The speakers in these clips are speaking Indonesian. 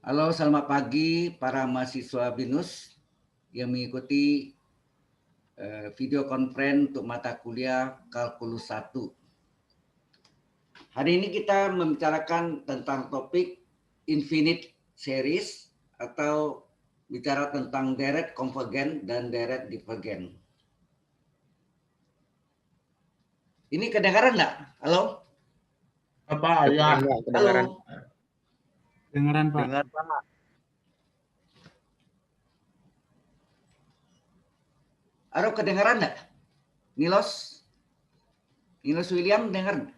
Halo, selamat pagi para mahasiswa BINUS yang mengikuti video conference untuk mata kuliah Kalkulus 1. Hari ini kita membicarakan tentang topik infinite series atau bicara tentang direct convergent dan direct divergent. Ini kedengaran nggak? Halo? Apa ya? Halo? Dengaran Pak. Dengar Pak. Halo, kedengaran nggak? Nilos William dengar?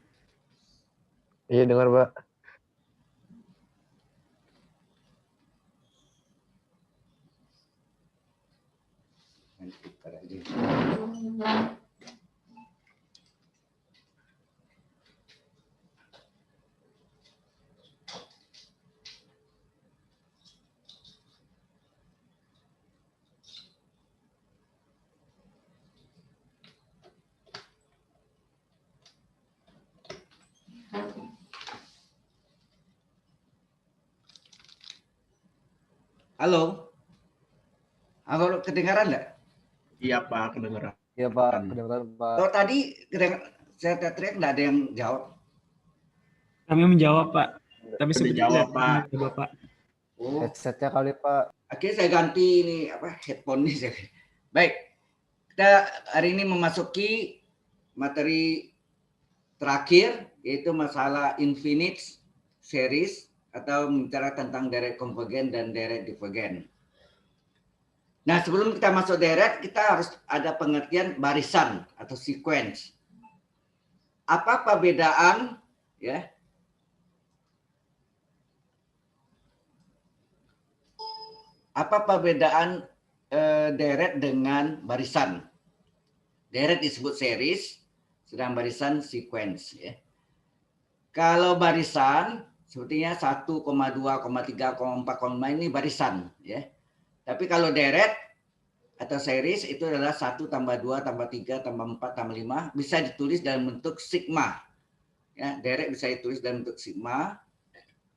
Iya dengar Pak. Halo? Halo, kedengaran nggak? Iya Pak, kedengeran. Iya Pak, kedengaran Pak. Kalau tadi saya teriak nggak ada yang jawab. Kami menjawab Pak. Tapi Sudah sebenarnya jawab, Pak. Bapak. Oh, Headsetnya kali Pak. akhirnya saya ganti ini headphone nih. Baik, kita hari ini memasuki materi terakhir yaitu masalah infinite series atau bicara tentang direct convergent dan direct divergent. Nah, sebelum kita masuk direct, kita harus ada pengertian barisan atau sequence. Apa perbedaan ya? Apa perbedaan direct dengan barisan? Direct disebut series, sedang barisan sequence ya. Kalau barisan sepertinya 1, 2, 3, 4, ini barisan ya. Tapi kalau direct atau series itu adalah 1 tambah 2 tambah 3 tambah 4 tambah 5 bisa ditulis dalam bentuk sigma. Ya, direct bisa ditulis dalam bentuk sigma.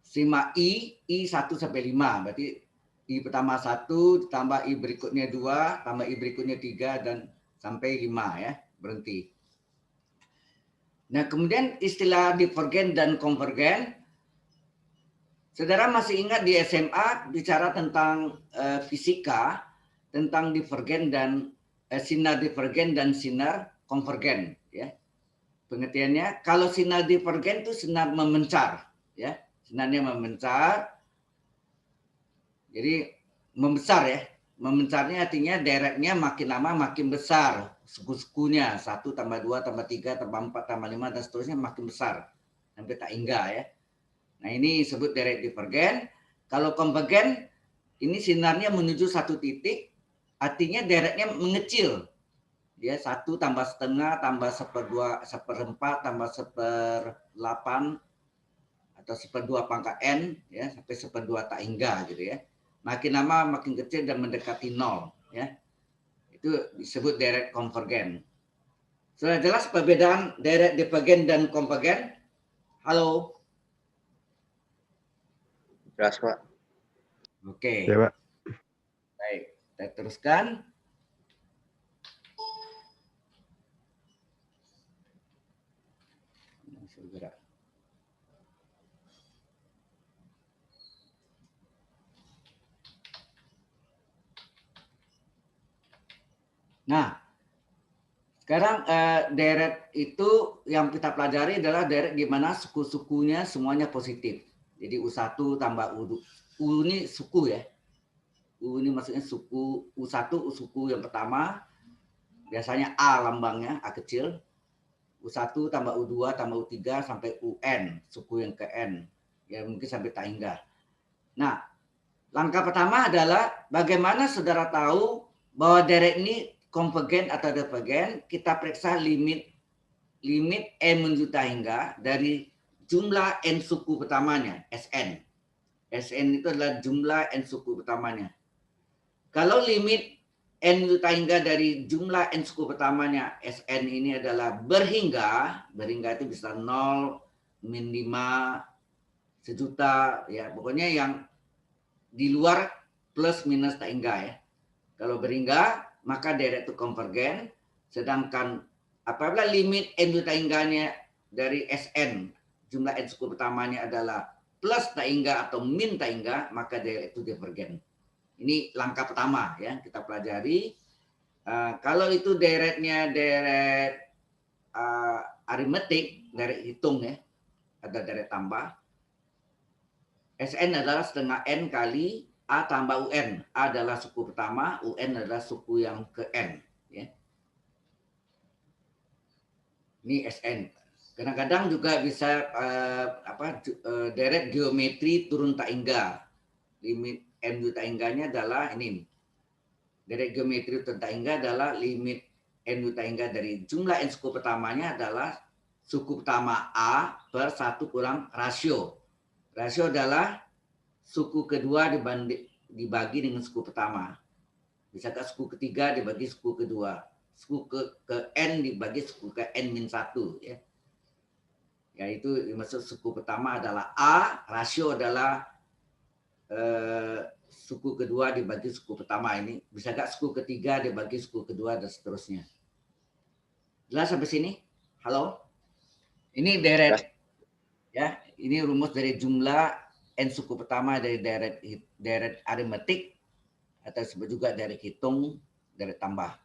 Sigma I 1 sampai 5. Berarti I pertama 1 ditambah I berikutnya 2 tambah I berikutnya 3 dan sampai 5 ya, berhenti. Nah, kemudian istilah divergent dan convergent. Saudara masih ingat di SMA bicara tentang fisika, tentang divergen dan sinar divergen dan sinar konvergen ya. Pengertiannya kalau sinar divergen itu sinar memencar ya. Sinarnya memencar. Jadi membesar ya. Memencarnya artinya directnya makin lama makin besar. Suku-sukunya 1 tambah 2 tambah 3 tambah 4 tambah 5 dan seterusnya makin besar. Sampai tak hingga ya. Nah, ini disebut direct divergent. Kalau konvergen, ini sinarnya menuju satu titik, artinya directnya mengecil. Ya, 1 tambah setengah, tambah 1/2, 1/4, tambah 1/8, atau 1/2 pangkat N, ya, sampai 1/2 tak hingga gitu ya. Makin lama makin kecil dan mendekati 0. Ya. Itu disebut direct convergent. Sudah jelas perbedaan direct divergent dan convergent? Halo? Jelas Pak. Oke. Ya Pak. Baik, kita teruskan. Nah, sekarang direct itu yang kita pelajari adalah direct di mana suku-sukunya semuanya positif. Jadi U1 tambah U2. U ini suku ya. U ini maksudnya suku, U1 suku yang pertama. Biasanya A lambangnya, A kecil. U1 tambah U2 tambah U3 sampai UN, suku yang ke N. Ya mungkin sampai tak hingga. Nah, langkah pertama adalah bagaimana saudara tahu bahwa direct ini konvergen atau divergen. Kita periksa limit N menuju tak hingga dari jumlah N suku pertamanya, Sn. Sn itu adalah jumlah N suku pertamanya. Kalau limit N menuju tak hingga dari jumlah N suku pertamanya, Sn ini adalah berhingga itu bisa 0, min 5, sejuta, ya pokoknya yang di luar plus minus tak hingga ya. Kalau berhingga maka deret itu konvergen, sedangkan apabila limit n tak hingganya dari Sn, jumlah n suku pertamanya adalah plus tak hingga atau min tak hingga, maka deret itu divergen. Ini langkah pertama ya, kita pelajari. Kalau itu deretnya deret aritmetik, deret hitung ya, ada deret tambah. Sn adalah setengah n kali A tambah UN. A adalah suku pertama, UN adalah suku yang ke N. Ya. Ini Sn. Kadang-kadang juga bisa deret geometri turun tak hingga. Limit n tak hingganya adalah ini. Deret geometri turun tak hingga adalah limit n tak hingga dari jumlah n suku pertamanya adalah suku pertama A per 1 kurang rasio. Rasio adalah suku kedua dibagi dengan suku pertama. Bisakah suku ketiga dibagi suku kedua. Suku ke N dibagi suku ke N-1. Ya. Yaitu maksud suku pertama adalah A, rasio adalah suku kedua dibagi suku pertama ini. Bisakah suku ketiga dibagi suku kedua dan seterusnya. Jelas sampai sini? Halo? Ini deret. Ya, ini rumus dari jumlah n suku pertama dari deret aritmetik atau disebut juga deret hitung, deret tambah.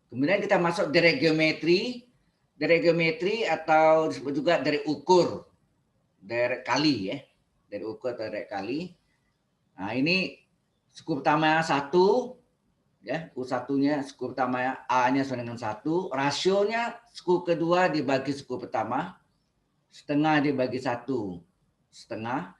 Kemudian kita masuk deret geometri atau disebut juga deret ukur, deret kali ya, deret ukur deret kali. Nah ini suku pertama 1 ya, U1-nya suku pertama A-nya sama dengan 1, rasionya suku kedua dibagi suku pertama, setengah dibagi 1 setengah.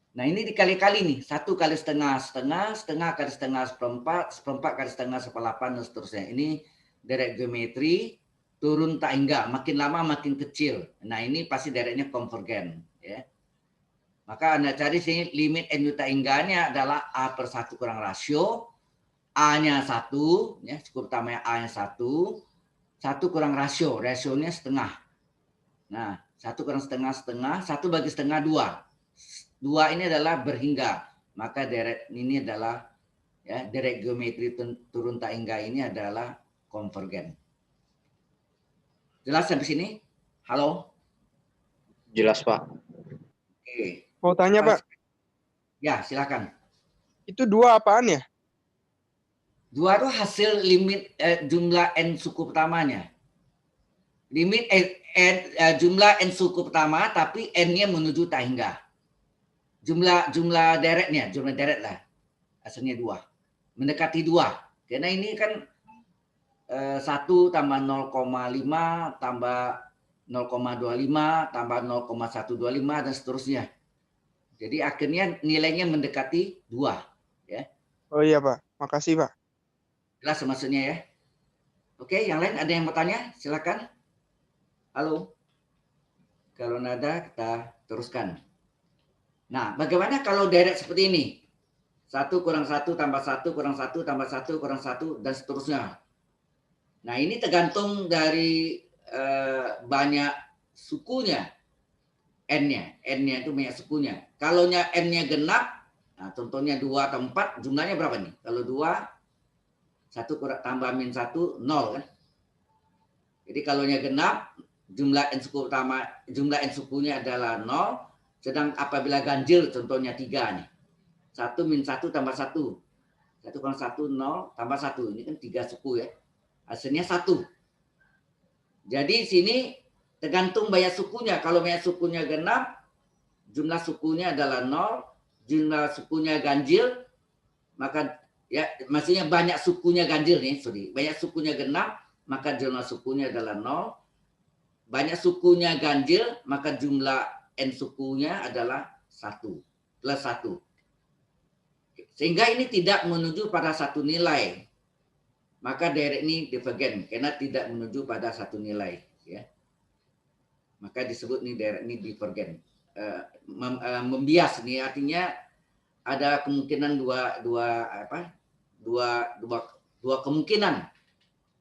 Nah ini dikali-kali nih, 1 kali setengah, setengah kali setengah seperempat, seperempat kali setengah seperdelapan dan seterusnya. Ini deret geometri turun tak hingga, makin lama makin kecil. Nah ini pasti deretnya konvergen. Ya. Maka Anda cari sini limit n tak hingganya adalah A per 1 kurang rasio, A-nya 1, ya, suku pertamanya A-nya 1 kurang rasio, rasionya setengah. Nah 1 kurang setengah, 1 bagi setengah 2. 2 ini adalah berhingga, maka deret ini adalah ya, deret geometri turun tak hingga ini adalah konvergen. Jelas sampai sini? Halo? Jelas, Pak. Oke. Mau tanya, Pak. Ya, silakan. Itu 2 apaan ya? 2 itu hasil limit jumlah n suku pertamanya. Limit jumlah n suku pertama, tapi n-nya menuju tak hingga. Jumlah deretnya, jumlah deret lah. Hasilnya 2. Mendekati 2. Karena ini kan 1 tambah 0,5 tambah 0,25 tambah 0,125 dan seterusnya. Jadi akhirnya nilainya mendekati 2. Ya. Oh iya, Pak. Makasih, Pak. Jelas maksudnya ya. Oke, yang lain ada yang mau tanya? Silakan. Halo. Kalau nada kita teruskan. Nah, bagaimana kalau deret seperti ini? 1 kurang 1 tambah 1 kurang 1 tambah 1 kurang 1 dan seterusnya. Nah, ini tergantung dari banyak sukunya. N-nya itu banyak sukunya. Kalau N-nya genap, nah contohnya 2 atau 4, jumlahnya berapa nih? Kalau 2, 1 kurang tambah min 1, 0 kan? Jadi kalau genap, jumlah N suku pertama, jumlah N sukunya adalah 0, sedang apabila ganjil contohnya 3 nih. 1 min 1 tambah 1. 1 kurang 1, 0, tambah 1. Ini kan 3 suku ya. Hasilnya 1. Jadi sini tergantung banyak sukunya. Kalau banyak sukunya genap, jumlah sukunya adalah 0. Jumlah sukunya ganjil, maka ya maksudnya banyak sukunya ganjil nih, sorry. Banyak sukunya genap, maka jumlah sukunya adalah 0. Banyak sukunya ganjil, maka jumlah N sukunya adalah 1 plus 1. Sehingga ini tidak menuju pada satu nilai. Maka deret ini divergen karena tidak menuju pada satu nilai. Ya. Maka disebut nih deret ini divergen. Membias nih artinya ada kemungkinan dua kemungkinan.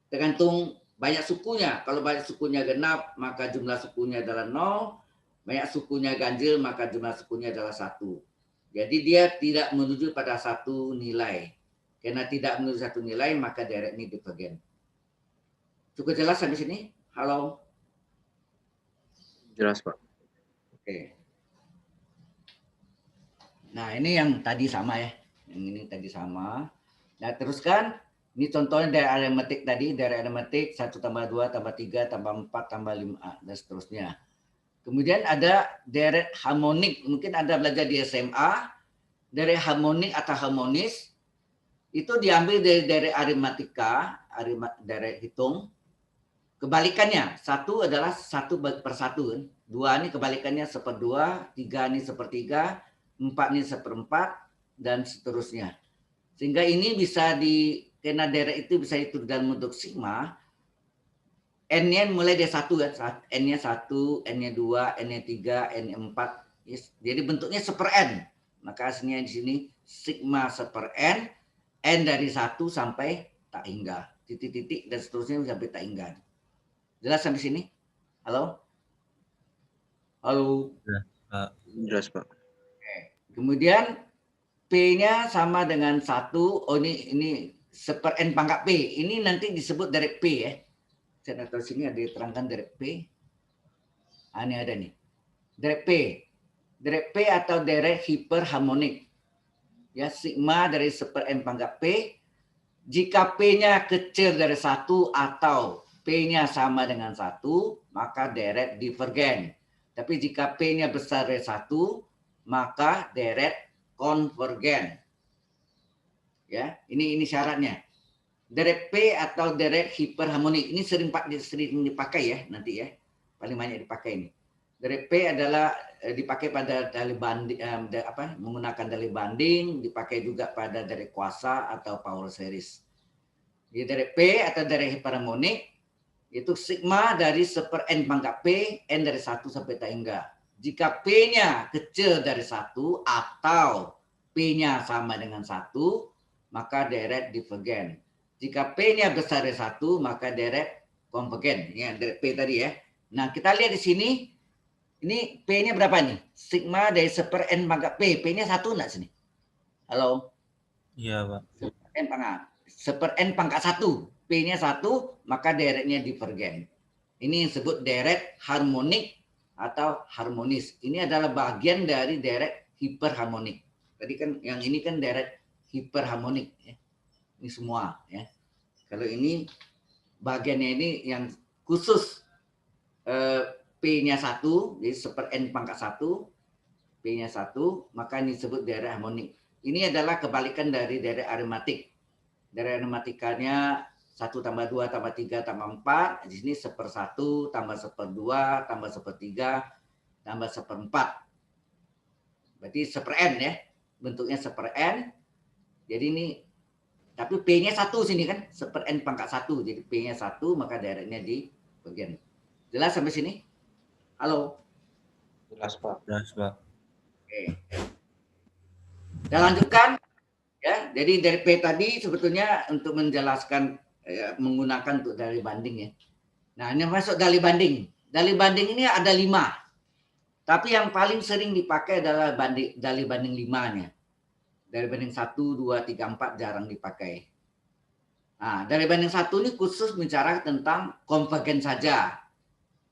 Tergantung banyak sukunya. Kalau banyak sukunya genap, maka jumlah sukunya adalah 0. Banyak sukunya ganjil, maka jumlah sukunya adalah 1. Jadi dia tidak menuju pada satu nilai. Karena tidak menuju satu nilai, maka direct ini divergen. Cukup jelas sampai sini? Halo? Jelas, Pak. Oke. Nah, ini yang tadi sama ya. Yang ini tadi sama. Nah, teruskan. Ini contohnya dari aritmetik tadi. Dari aritmetik 1 tambah 2 tambah 3 tambah 4 tambah 5 dan seterusnya. Kemudian ada deret harmonik. Mungkin Anda belajar di SMA. Deret harmonik atau harmonis itu diambil dari deret aritmatika, deret hitung. Kebalikannya, 1 adalah 1/1. 2 ini kebalikannya 1/2, 3 ini 1/3, 4 ini 1/4, dan seterusnya. Sehingga ini bisa karena deret itu bisa itu dalam bentuk sigma, N-nya mulai dari 1 ya, N-nya 1, N-nya 2, N-nya 3, N-nya 4. Jadi bentuknya 1/n. Maka aslinya di sini sigma 1/n, N dari 1 sampai tak hingga. Titik-titik dan seterusnya sampai tak hingga. Jelas sampai sini? Halo? Halo? Jelas, Pak. Kemudian P-nya sama dengan 1. Oh ini 1/n pangkat P. Ini nanti disebut direct P ya. Saya tahu sini ada diterangkan direct P. Ini ada nih. Direct P. Direct P atau direct hiperharmonik. Ya, sigma dari 1/n pangkat P. Jika P-nya kecil dari 1 atau P-nya sama dengan 1, maka direct divergen. Tapi jika P-nya besar dari 1, maka direct konvergen. Ya, ini syaratnya. Direct P atau direct hiperharmonik ini sering dipakai ya nanti ya. Paling banyak dipakai ini. Direct P adalah dipakai pada dalih banding menggunakan dalih banding, dipakai juga pada direct kuasa atau power series. Jadi direct P atau direct hiperharmonik itu sigma dari 1/n pangkat P, N dari 1 sampai tak hingga. Jika P-nya kecil dari 1 atau P-nya sama dengan 1, maka direct divergen. Jika P-nya besar dari 1, maka direct konvergen. Ya, direct P tadi ya. Nah, kita lihat di sini. Ini P-nya berapa nih? Sigma dari 1/n pangkat P. P-nya 1 enggak sini? Halo? Iya, Pak. 1/n pangkat 1. P-nya 1, maka direct-nya divergen. Ini yang disebut direct harmonik atau harmonis. Ini adalah bagian dari direct hiperharmonik. Tadi kan yang ini kan direct hiperharmonik ya. Ini semua ya. Kalau ini bagiannya ini yang khusus P-nya 1, jadi 1/n pangkat 1, P-nya 1, maka ini disebut direct harmonik. Ini adalah kebalikan dari direct aritmatik. Direct aritmatikanya 1 tambah 2 tambah 3 tambah 4. Di sini 1/1 tambah 1/2 tambah 1/3 tambah 1/4. Berarti 1/n ya. Bentuknya 1/n. Jadi ini tapi P-nya 1 sini kan. 1/n pangkat 1. Jadi P-nya 1 maka direct-nya di bagian. Jelas sampai sini? Halo? Jelas, Pak. Jelas, Pak. Oke. Kita lanjutkan. Ya, jadi dari P tadi sebetulnya untuk menjelaskan menggunakan untuk dalih banding ya. Nah, ini masuk dalih banding. Dalih banding ini ada 5. Tapi yang paling sering dipakai adalah dalih banding 5-nya. Dalih banding 1, 2, 3, 4 jarang dipakai. Nah, dalih banding 1 ini khusus bicara tentang konvergen saja.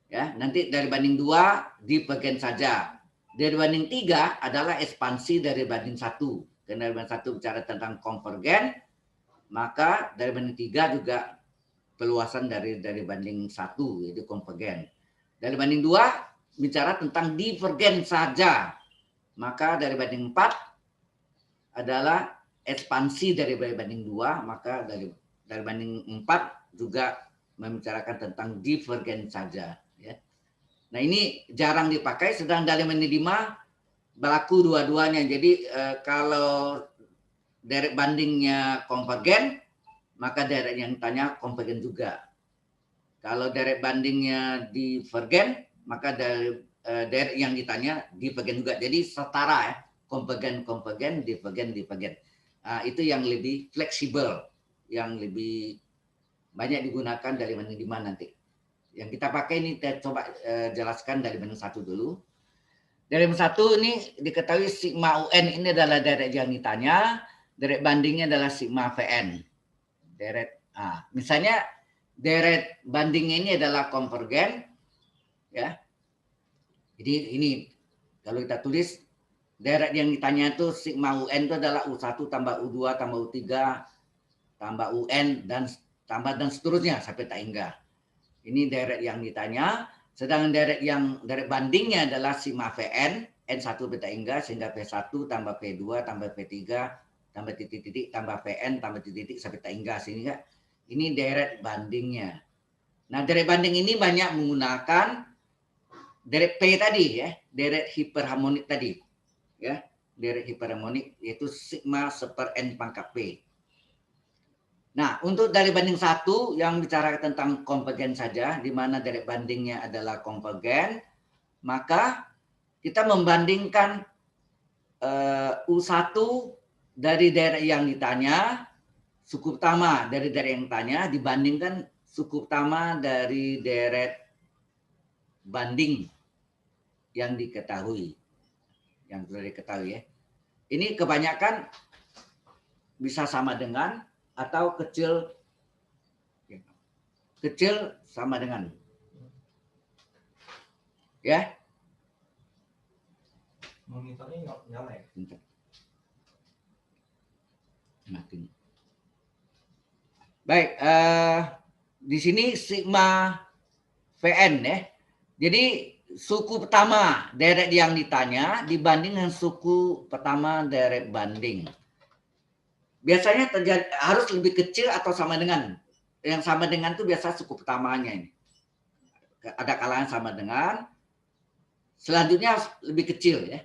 Ya, nanti dalih banding 2 divergen saja. Dalih banding 3 adalah ekspansi dari banding 1. Karena dalih banding 1 bicara tentang konvergen, maka dari banding 3 juga peluasan dari banding 1, yaitu konvergen. Dari banding 2 bicara tentang divergen saja, maka dari banding 4 adalah ekspansi dari banding 2, maka dari banding 4 juga membicarakan tentang divergen saja. Ya. Nah ini jarang dipakai, sedang dari banding 5 berlaku dua-duanya. Jadi kalau direct bandingnya konvergen, maka direct yang ditanya konvergen juga. Kalau direct bandingnya divergen, maka direct yang ditanya divergen juga. Jadi setara ya, konvergen, divergen. Nah, itu yang lebih fleksibel, yang lebih banyak digunakan dari banding 5 nanti. Yang kita pakai ini kita coba jelaskan dari banding 1 dulu. Deret satu ini diketahui sigma UN ini adalah deret yang ditanya, deret bandingnya adalah sigma VN. Misalnya deret bandingnya ini adalah konvergen, ya. Jadi ini kalau kita tulis deret yang ditanya itu sigma UN itu adalah U1 tambah U2 tambah U3 tambah UN dan seterusnya sampai tak hingga. Ini deret yang ditanya. Sedangkan deret bandingnya adalah sigma VN, N1 beta hingga sehingga P1 tambah P2 tambah P3 tambah titik-titik tambah VN tambah titik-titik sampai tak hingga, sehingga ini deret bandingnya. Nah, deret banding ini banyak menggunakan deret P tadi ya, deret hiperharmonik tadi. Ya, deret hiperharmonik yaitu sigma seper N pangkat P. Nah, untuk deret banding satu yang bicara tentang konvergen saja, di mana deret bandingnya adalah konvergen, maka kita membandingkan U1 dari deret yang ditanya, suku utama dari deret yang ditanya dibandingkan suku utama dari deret banding yang diketahui, yang sudah diketahui ya. Ini kebanyakan bisa sama dengan atau kecil sama dengan, ya. Monitornya nyala ya? Baik, di sini sigma VN ya. Jadi suku pertama deret yang ditanya dibanding dengan suku pertama deret banding. Biasanya harus lebih kecil atau sama dengan. Yang sama dengan itu biasa suku pertamanya ini. Ada kalanya sama dengan. Selanjutnya lebih kecil ya.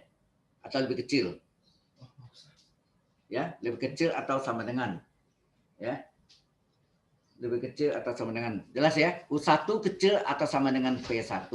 Atau lebih kecil. Ya, lebih kecil atau sama dengan. Ya. Lebih kecil atau sama dengan. Jelas ya? U1 kecil atau sama dengan P1.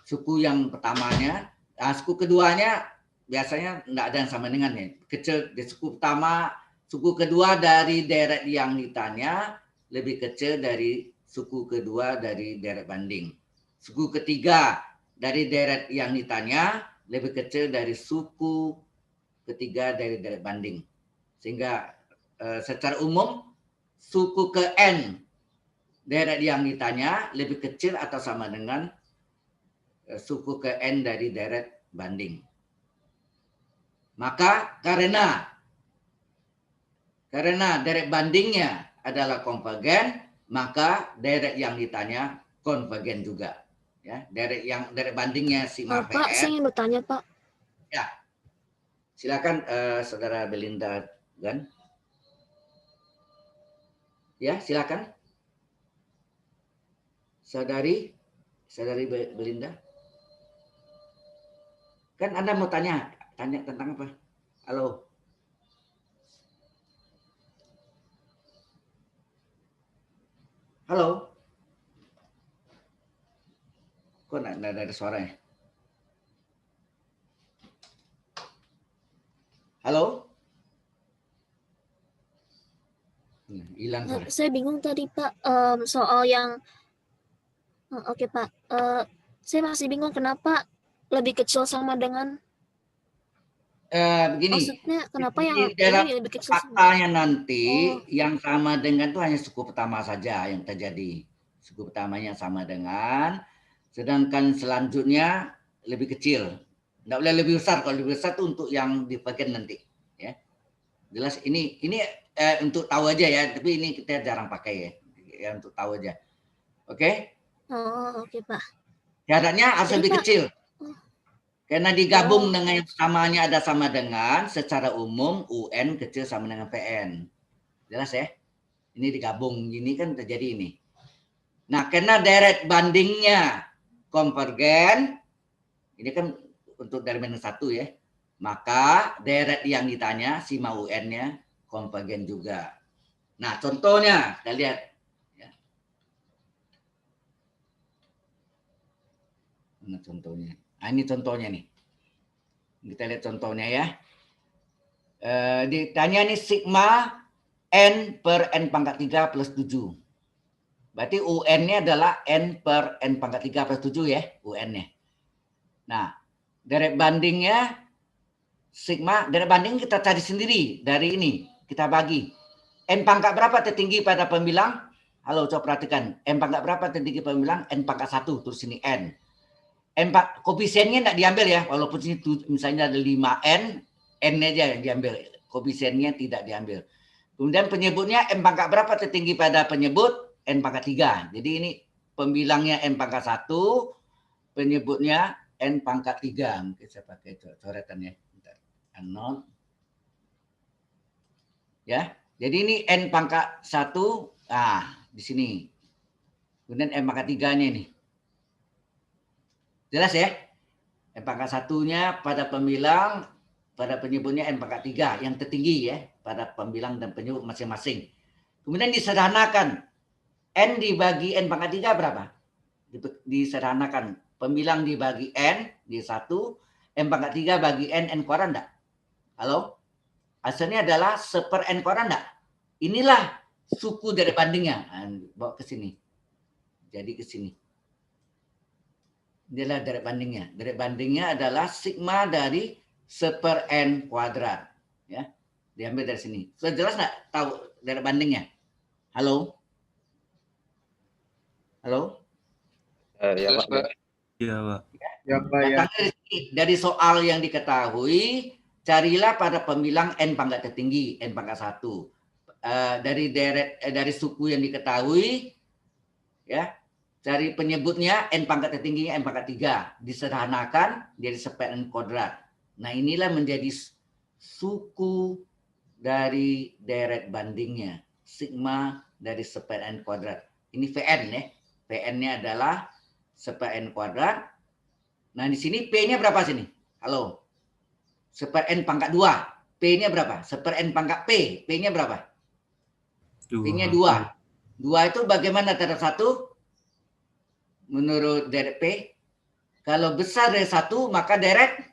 Suku yang pertamanya. Nah, suku keduanya biasanya tidak ada yang sama dengan ya. Kecil di suku pertama. Suku kedua dari deret yang ditanya lebih kecil dari suku kedua dari deret banding. Suku ketiga dari deret yang ditanya lebih kecil dari suku ketiga dari deret banding. Sehingga secara umum suku ke N deret yang ditanya lebih kecil atau sama dengan suku ke N dari deret banding. Maka karena deret bandingnya adalah konvergen, maka deret yang ditanya konvergen juga. Ya, deret bandingnya sigma VN. Pak, saya ingin bertanya, Pak. Ya, silakan Saudara Belinda Gan. Ya, silakan. Saudari Belinda. Kan Anda mau tanya tentang apa? Halo. Halo. Kok nggak ada suaranya? Halo? Hilang suara. Saya bingung tadi, Pak, soal yang oke, Pak. Saya masih bingung kenapa lebih kecil sama dengan Begini. Maksudnya kenapa yang ini lebih kecil sama? Faktanya nanti yang sama dengan itu hanya suku pertama saja yang terjadi. Suku pertamanya sama dengan, sedangkan selanjutnya lebih kecil. Tidak boleh lebih besar. Kalau lebih besar itu untuk yang di bagian nanti. Ya. Jelas ini untuk tahu aja ya. Tapi ini kita jarang pakai ya. Ya untuk tahu aja. Oke? Oh, oke, Pak. Syaratnya harus Jadi, lebih Pak, kecil. Karena digabung dengan yang samanya ada sama dengan, secara umum UN kecil sama dengan PN. Jelas ya? Ini digabung, gini kan terjadi ini. Nah, karena deret bandingnya konvergen, ini kan untuk deret banding satu ya, maka deret yang ditanya, sigma UN-nya konvergen juga. Nah, contohnya, kita lihat. Ya. Mana contohnya? Nah, ini contohnya nih. Kita lihat contohnya ya. Ditanya nih sigma N per N pangkat 3 plus 7. Berarti UN-nya adalah N per N pangkat 3 plus 7 ya, UN-nya. Nah, Deret bandingnya sigma, deret banding kita cari sendiri dari ini. Kita bagi. N pangkat berapa tertinggi pada pembilang? Halo, coba perhatikan. N pangkat berapa tertinggi pembilang? N pangkat 1, terus sini N. Koefisiennya tidak diambil ya, walaupun sini misalnya ada 5N, N aja yang diambil. Koefisiennya tidak diambil. Kemudian penyebutnya N pangkat berapa tertinggi pada penyebut? N pangkat 3. Jadi ini pembilangnya N pangkat 1, penyebutnya N pangkat 3. Mungkin saya pakai coretannya. Not. Ya, jadi ini N pangkat 1, di sini. Kemudian N pangkat 3-nya ini. Jelas ya? N pangkat 1-nya pada pembilang, pada penyebutnya N pangkat 3, yang tertinggi ya, pada pembilang dan penyebut masing-masing. Kemudian disederhanakan. N dibagi N pangkat 3 berapa? Disederhanakan. Pembilang dibagi N, di 1, N pangkat 3 bagi N kuadrat enggak? Halo? Hasilnya adalah 1/n kuadrat enggak? Inilah suku dari bandingnya. Bawa ke sini. Jadi ke sini. Inilah dari bandingnya. Dari bandingnya adalah sigma dari 1/n kuadrat. Ya, diambil dari sini. Sudah jelas enggak tahu dari bandingnya? Halo? Halo? Ya, Pak. Iya, Pak. Ya, Pak, ya. Dari soal yang diketahui, carilah pada pembilang N pangkat tertinggi, N pangkat 1. Dari suku yang diketahui, ya, cari penyebutnya N pangkat tertingginya N pangkat 3. Disederhanakan jadi 1/n kuadrat. Nah, inilah menjadi suku dari deret bandingnya. Sigma dari 1/n kuadrat. Ini Vn ya. Vn-nya adalah 1/n kuadrat. Nah, di sini P-nya berapa sini? Halo. 1/n pangkat 2. P-nya berapa? 1/n pangkat P. P-nya berapa? P-nya 2. 2 itu bagaimana terhadap 1? Menurut deret P. Kalau besar dari 1, maka deret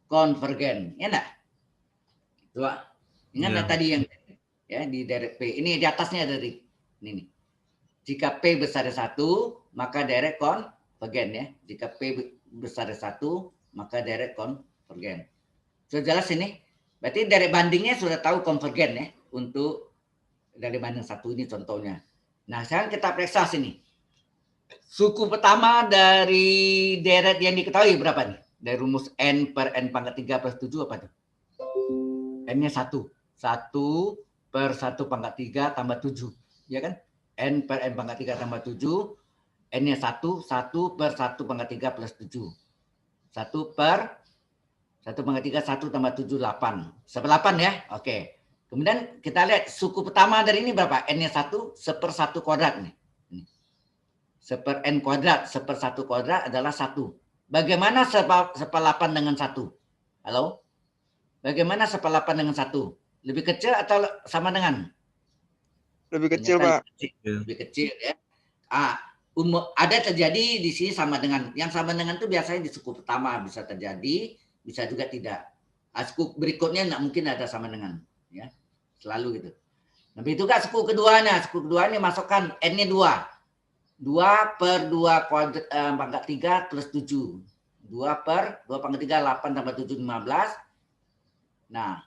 konvergen. Ya enggak? 2. Ingat Ya. tadi yang ya di deret P. Ini di atasnya dari ini nih. Jika P besar dari 1, maka deret konvergen ya. Jika P besar dari 1, maka deret konvergen. Sudah jelas ini? Berarti deret bandingnya sudah tahu konvergen ya. Untuk dari banding 1 ini contohnya. Nah, sekarang kita periksa sini. Suku pertama dari deret yang diketahui berapa nih? Dari rumus N per N pangkat 3 plus 7 apa tuh? N-nya 1. 1 per 1 pangkat 3 tambah 7. Ya kan? N per N pangkat 3 tambah 7. N-nya 1. 1 per 1 pangkat 3 plus 7. 1 per 1 pangkat 3, 1 tambah 7, 8. 1/8 ya? Oke. Kemudian kita lihat suku pertama dari ini berapa? N-nya 1, 1/1 kuadrat nih. 1/n kuadrat, 1/1 kuadrat adalah 1. Bagaimana 1/8 dengan 1? Halo? Bagaimana 1/8 dengan 1? Lebih kecil atau sama dengan? Lebih kecil, Ternyata Pak. lebih kecil ya. Ada terjadi di sini sama dengan. Yang sama dengan itu biasanya di suku pertama bisa terjadi, bisa juga tidak. Suku berikutnya nggak mungkin ada sama dengan. Ya, selalu gitu. Nah, itu kan suku keduanya. Suku keduanya masukkan N-nya 2. 2 per 2 kuadrat pangkat 3 plus 7. 2 per 2 pangkat 3, 8 tambah 7, 15. Nah,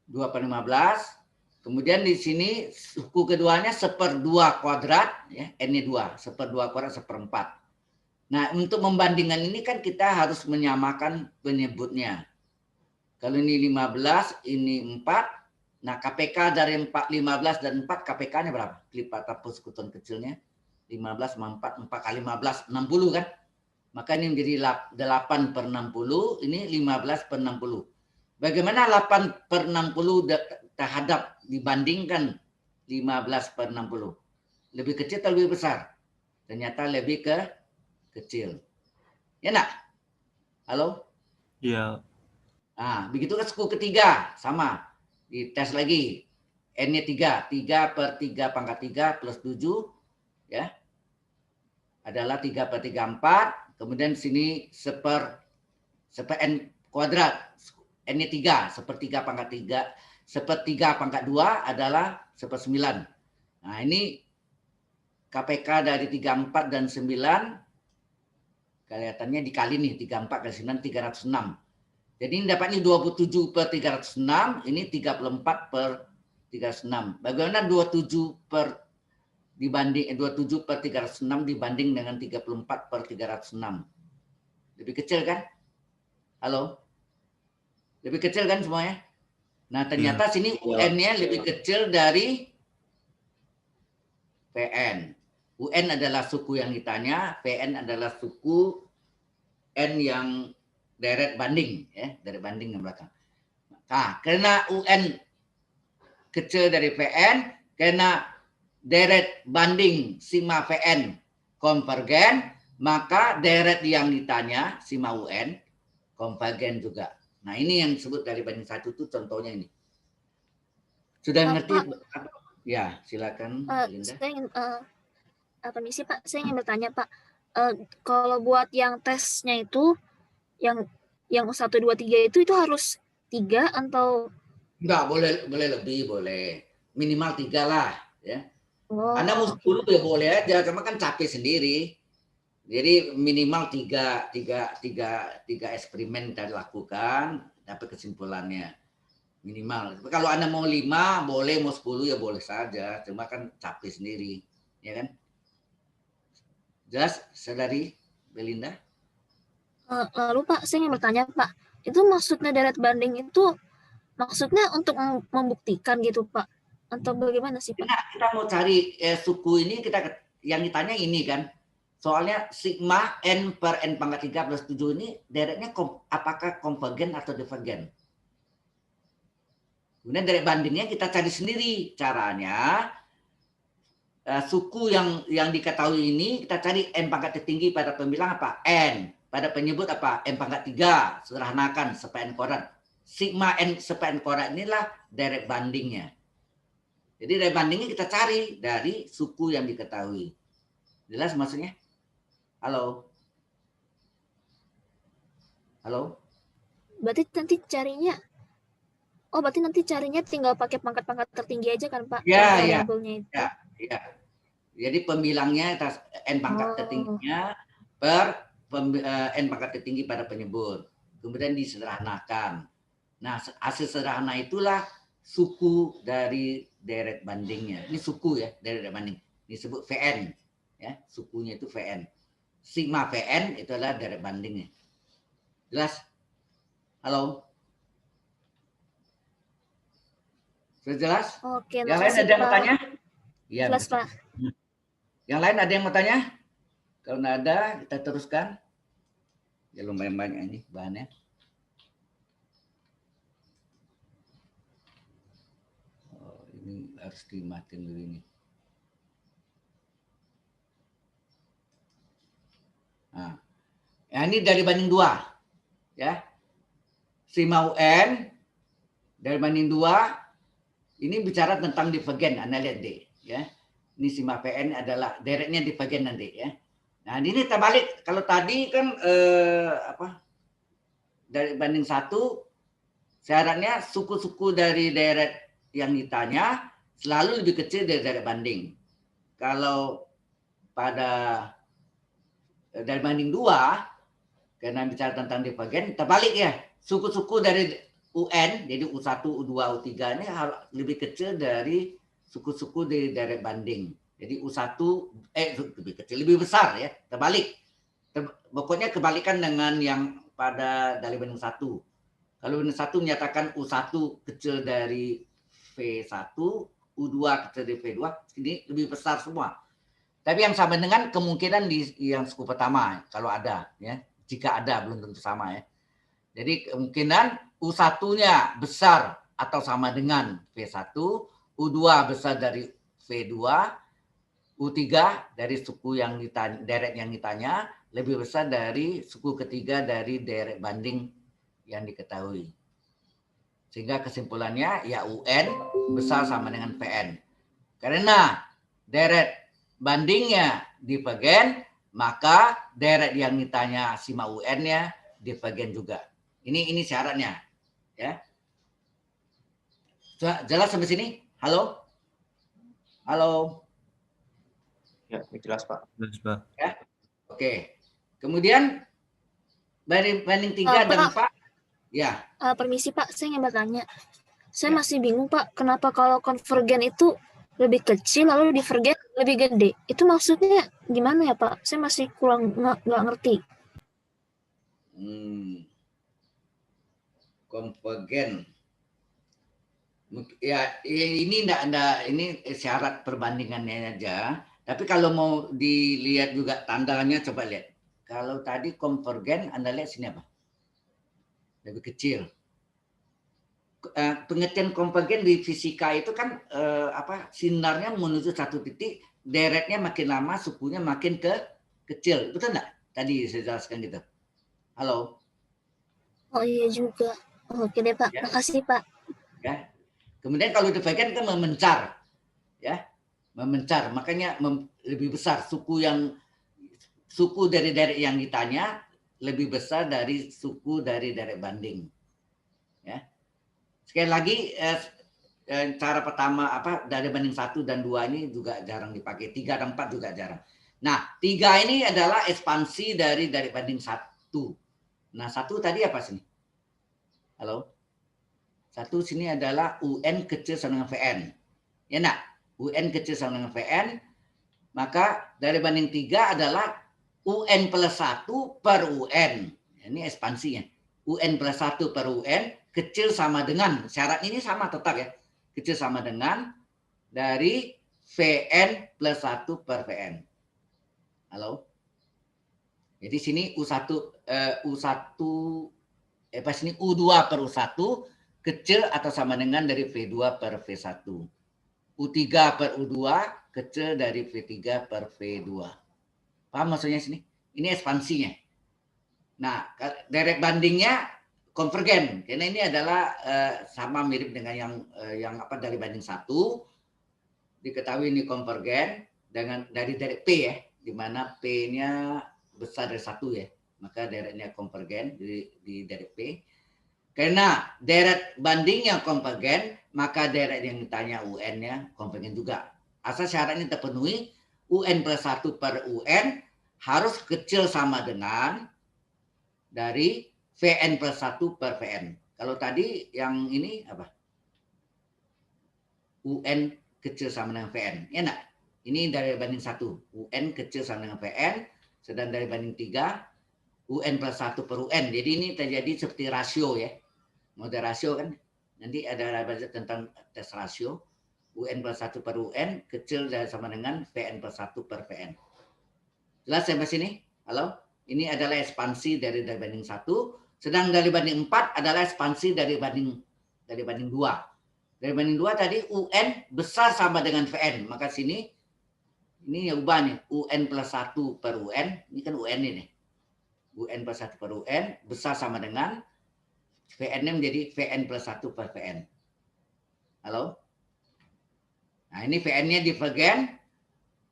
2 per 15. Kemudian di sini suku keduanya 1/2 kuadrat. Ya, N-nya 2. 1/2 kuadrat 1/4. Nah, untuk membandingkan ini kan kita harus menyamakan penyebutnya. Kalau ini 15, ini 4. Nah, KPK dari 4, 15 dan 4, KPK-nya berapa? Lipat hapus sekutuan kecilnya. 15 sama 4, 4 kali 15, 60 kan? Maka ini menjadi 8 per 60, ini 15 per 60. Bagaimana 8 per 60 terhadap dibandingkan 15 per 60? Lebih kecil atau lebih besar? Ternyata lebih kecil. Ya enggak? Halo? Iya. Nah, begitu kan suku ketiga, sama. Dites lagi. N-nya 3. 3 per 3 pangkat 3 plus 7. Ya, adalah 3 per 3, 4. Kemudian sini 1/n kuadrat. N-nya 3. 1/3 pangkat 3. 1/3 pangkat 2 adalah 1/9. Nah, ini KPK dari 3, 4, dan 9. kelihatannya dikali nih 34 kali 9 306. Jadi ini dapatnya 27 per 306, ini 34 per 306. Bagaimana 27 per 306 dibanding dengan 34 per 306? Lebih kecil kan? Halo? Lebih kecil kan semuanya? Nah, ternyata sini UN-nya lebih kecil dari PN. UN adalah suku yang ditanya, PN adalah suku N yang deret banding, ya, deret banding yang belakang. Nah, karena UN kecil dari PN, karena deret banding sigma PN konvergen, maka deret yang ditanya sigma UN konvergen juga. Nah, ini yang disebut dari banding satu itu contohnya ini. Sudah ngerti? Ya, silakan, Linda. Saya ingin permisi Pak, saya ingin bertanya Pak, kalau buat yang tesnya itu yang 1, 2, 3 itu harus 3 atau enggak, boleh lebih, boleh minimal 3 lah, ya. Anda mau 10 ya boleh aja, cuma kan capek sendiri. Jadi minimal 3 eksperimen kita lakukan, dapat kesimpulannya minimal. Kalau Anda mau 5 boleh, mau 10 ya boleh saja, cuma kan capek sendiri, ya kan? Jelas, Saudari Belinda? Lalu Pak, saya ingin bertanya Pak, itu maksudnya deret banding itu maksudnya untuk membuktikan gitu Pak? Atau bagaimana sih Pak? Nah, kita mau cari suku ini, yang ditanya ini kan, soalnya sigma N per N pangkat 3 plus 7 ini deretnya apakah konvergen atau divergen? Kemudian deret bandingnya kita cari sendiri. Caranya, suku yang diketahui ini kita cari N pangkat tertinggi pada pembilang apa? N. Pada penyebut apa? N pangkat 3. Sederhanakan, sepa N kuadrat. Sigma N sepa N kuadrat inilah deret bandingnya. Jadi deret bandingnya kita cari dari suku yang diketahui. Jelas maksudnya? Halo? Halo? Berarti nanti carinya, berarti nanti carinya tinggal pakai pangkat-pangkat tertinggi aja kan Pak? Ya, variabelnya itu. Ya. Jadi pembilangnya N pangkat tertingginya per N pangkat tertinggi pada penyebut. Kemudian disederhanakan. Nah, hasil sederhana itulah suku dari deret bandingnya. Ini suku ya, deret banding. Disebut VN. Ya, sukunya itu VN. Sigma VN itu adalah deret bandingnya. Jelas? Halo? Sudah jelas? Oke, Yang lain ada yang mau tanya? Iya, jelas Pak. Yang lain ada yang mau tanya? Kalau nggak ada, kita teruskan. Ya lumayan banyak ini bahannya. Oh, ini harus dimatiin dulu ini. Nah, ini dari banding 2. Ya. Sigma UN dari banding 2 ini bicara tentang divergen. Anda lihat deh, ya. Ini sigma PN adalah deretnya divergen nanti, ya. Nah, ini terbalik. Kalau tadi kan dari banding 1 syaratnya suku-suku dari deret yang ditanya selalu lebih kecil dari deret banding. Kalau pada dari banding 2 karena bicara tentang divergen terbalik ya. Suku-suku dari UN jadi U1, U2, U3 ini harus lebih kecil dari suku-suku dari deret banding. Jadi U1 lebih kecil, lebih besar ya, terbalik. Pokoknya kebalikan dengan yang pada dari banding 1. Kalau banding 1 menyatakan U1 kecil dari V1, U2 kecil dari V2, ini lebih besar semua. Tapi yang sama dengan kemungkinan di yang suku pertama kalau ada ya. Jika ada belum tentu sama ya. Jadi kemungkinan U1-nya besar atau sama dengan V1, U2 besar dari V2, U3 dari suku yang ditanya, deret yang ditanya lebih besar dari suku ketiga dari deret banding yang diketahui. Sehingga kesimpulannya ya UN besar sama dengan PN. Karena deret bandingnya divergen, maka deret yang ditanya sigma UN-nya divergen juga. Ini syaratnya, ya. Jelas sampai sini? Halo? Halo? Ya, jelas Pak. Jelas Pak. Ya. Oke. Kemudian banding 3 dan 4. Ya. Permisi Pak, saya ingin bertanya. Saya masih bingung Pak, kenapa kalau konvergen itu lebih kecil lalu divergen lebih gede? Itu maksudnya gimana ya Pak? Saya masih kurang nggak ngerti. Konvergen. Ya, ini enggak ini syarat perbandingannya aja. Tapi kalau mau dilihat juga tandanya, coba lihat. Kalau tadi konvergen, Anda lihat sini apa? Lebih kecil. Pengertian konvergen di fisika itu kan sinarnya menuju satu titik, deretnya makin lama, sukunya makin kecil. Betul enggak? Tadi saya jelaskan gitu. Halo? Oh iya juga. Oke deh Pak, makasih Pak. Ya. Kemudian kalau divergen kan memencar. Ya. Memencar, makanya lebih besar suku dari derek yang ditanya lebih besar dari suku dari derek banding. Ya. Sekali lagi cara pertama dari banding 1 dan 2 ini juga jarang dipakai, 3 dan 4 juga jarang. Nah, 3 ini adalah ekspansi dari banding 1. Nah, 1 tadi apa sini? Halo? 1 sini adalah UN kecil sama dengan VN. Ya enggak? UN kecil sama dengan VN, maka dari banding 3 adalah UN plus 1 per UN. Ini ekspansinya. UN plus 1 per UN kecil sama dengan, syarat ini sama tetap ya, kecil sama dengan dari VN plus 1 per VN. Halo? Jadi sini sini U2 per U1 kecil atau sama dengan dari V2 per V1. U3 per U2 kecil dari V3 per V2. Paham maksudnya sini? Ini ekspansinya. Nah, direct bandingnya konvergen. Karena ini adalah sama mirip dengan yang dari banding 1. Diketahui ini konvergen dari direct P ya, di mana P-nya besar dari 1 ya. Maka directnya konvergen di direct P. Karena direct bandingnya konvergen, maka direct yang ditanya UN-nya konvergen juga. Asal syaratnya terpenuhi, UN plus 1 per UN harus kecil sama dengan dari VN plus 1 per VN. Kalau tadi yang ini apa? UN kecil sama dengan VN. Ya enggak? Ini dari banding 1. UN kecil sama dengan VN. Sedang dari banding 3, UN plus 1 per UN. Jadi ini terjadi seperti rasio ya. Model rasio kan, nanti ada belajar tentang tes rasio. UN plus 1 per UN kecil dan sama dengan VN plus 1 per VN. Jelas sampai sini? Halo? Ini adalah ekspansi dari banding 1, sedang dari banding 4 adalah ekspansi dari banding 2. Dari banding 2 tadi UN besar sama dengan VN, maka sini ini ya ubah nih, UN plus 1 per UN, ini kan UN ini. UN plus 1 per UN besar sama dengan VN-nya menjadi VN plus 1 per VN. Halo? Nah, ini VN-nya divergen.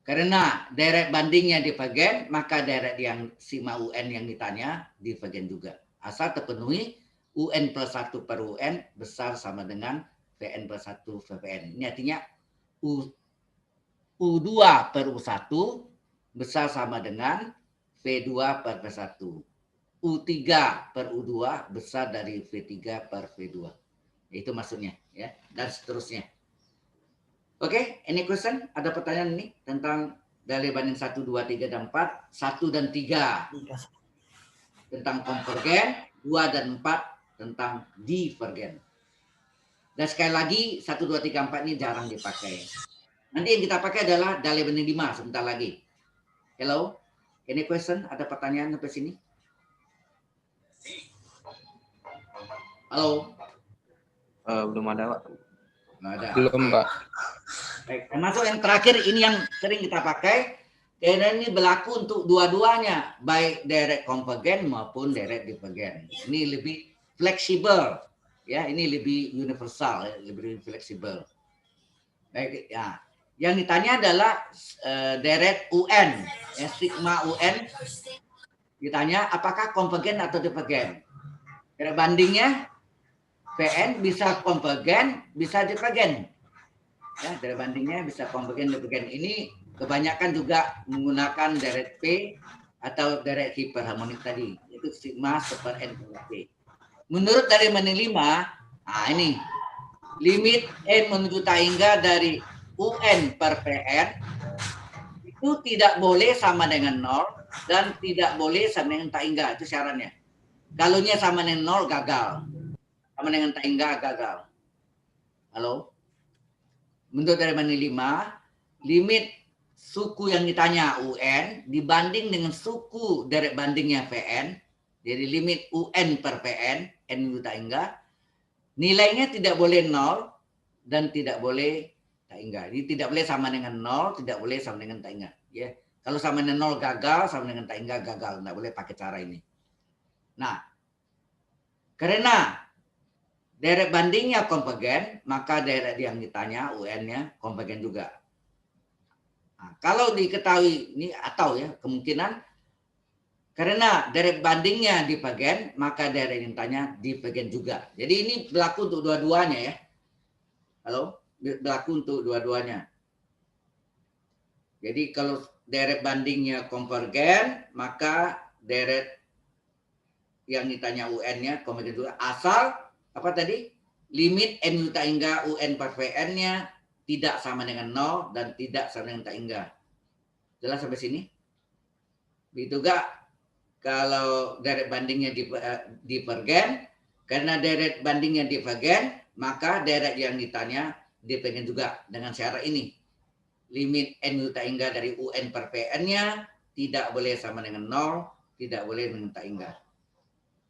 Karena direct bandingnya divergen, maka direct yang sigma UN yang ditanya divergen juga. Asal terpenuhi UN plus 1 per UN besar sama dengan VN plus 1 per VN. Ini artinya U2 per U1 besar sama dengan V2 per V1. U3 per U2 besar dari V3 per V2. Itu maksudnya ya, dan seterusnya. Oke, any question? Ada pertanyaan ini tentang dari banding 1, 2, 3 dan 4, 1 dan 3 tentang konvergen, 2 dan 4 tentang divergen. Dan sekali lagi 1, 2, 3, 4 ini jarang dipakai. Nanti yang kita pakai adalah dari banding 5 sebentar lagi. Hello? Any question? Ada pertanyaan sampai sini? Halo? Belum ada, Pak. Nggak ada. Belum, Pak. Baik, termasuk yang terakhir ini yang sering kita pakai, karena ini berlaku untuk dua-duanya, baik direct konvergen maupun direct divergen. Ini lebih fleksibel, ya, ini lebih universal, ya, lebih fleksibel. Baik, ya. Yang ditanya adalah direct UN, ya, sigma UN. Ditanya apakah konvergen atau divergen. Direct bandingnya VN bisa konvergen, bisa divergen. Ya, dari bandingnya bisa konvergen, divergen. Ini kebanyakan juga menggunakan direct P atau deret hiperharmonik tadi, itu sigma seper n per p. Menurut dari menilima, ini limit n menuju tangga dari UN per PN itu tidak boleh sama dengan 0 dan tidak boleh sama dengan tangga, itu syaratnya. Kalau sama dengan 0 gagal, sama dengan tangga gagal. Halo? Menurut dari menilima, limit suku yang ditanya UN dibanding dengan suku deret bandingnya PN, jadi limit UN per PN, N menuju tangga, nilainya tidak boleh 0 dan tidak boleh tangga. Jadi tidak boleh sama dengan 0, tidak boleh sama dengan tangga. Ya. Kalau sama dengan 0 gagal, sama dengan tangga gagal. Tidak boleh pakai cara ini. Nah, karena deret bandingnya konvergen, maka deret yang ditanya UN-nya konvergen juga. Nah, kalau diketahui ini atau ya kemungkinan karena deret bandingnya divergen, maka deret yang ditanya divergen juga. Jadi ini berlaku untuk dua-duanya ya. Halo, berlaku untuk dua-duanya. Jadi kalau deret bandingnya konvergen, maka deret yang ditanya UN-nya konvergen juga. Asal apa tadi? Limit n hingga UN per PN-nya tidak sama dengan 0 dan tidak sama dengan tangga. Jelas sampai sini? Begitu juga kalau deret bandingnya divergen, karena deret bandingnya divergen, maka deret yang ditanya divergen juga dengan syarat ini. Limit n hingga dari UN per PN-nya tidak boleh sama dengan 0, tidak boleh dengan tangga.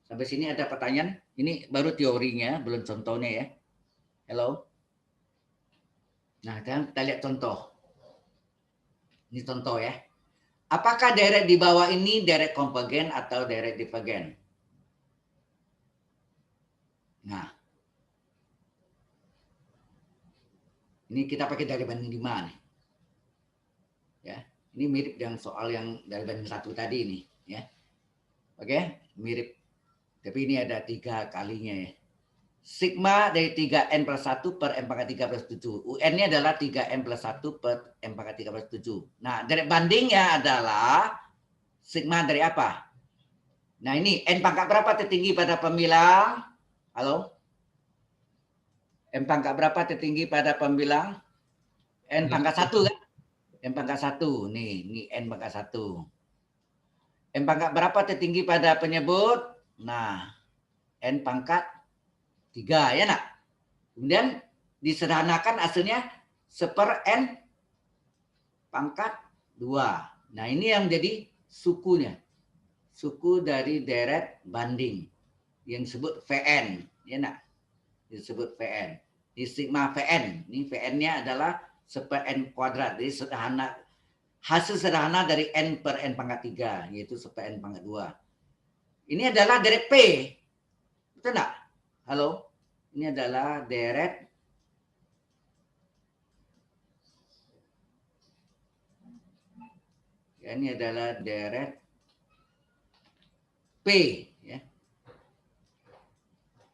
Sampai sini ada pertanyaan? Ini baru teorinya, belum contohnya ya. Halo? Nah, sekarang kita lihat contoh. Ini contoh ya. Apakah deret di bawah ini deret konvergen atau deret divergen? Nah, ini kita pakai dari banding 5 nih. Ya, ini mirip dengan soal yang dari banding 1 tadi ini. Ya, oke, mirip. Tapi ini ada 3 kalinya ya. Sigma dari 3N plus 1 per M pangkat 3 plus 7. UN-nya adalah 3N plus 1 per M pangkat 3 plus 7. Nah, deret bandingnya adalah sigma dari apa? Nah, ini N pangkat berapa tertinggi pada pembilang? Halo? M pangkat berapa tertinggi pada pembilang? N pangkat 1 kan? M pangkat 1. Nih, ini N pangkat 1. M pangkat berapa tertinggi pada penyebut? Nah, N pangkat 3 ya nak. Kemudian disederhanakan hasilnya seper N pangkat 2. Nah ini yang jadi sukunya. Suku dari deret banding. Yang disebut Vn. Ya nak. Disebut Vn. Di sigma Vn. Ini Vn-nya adalah seper N kuadrat. Jadi sederhana. Hasil sederhana dari N per N pangkat 3. Yaitu seper N pangkat 2. Ini adalah deret P. Betul enggak? Halo? Ini adalah deret ya, ini adalah deret P ya.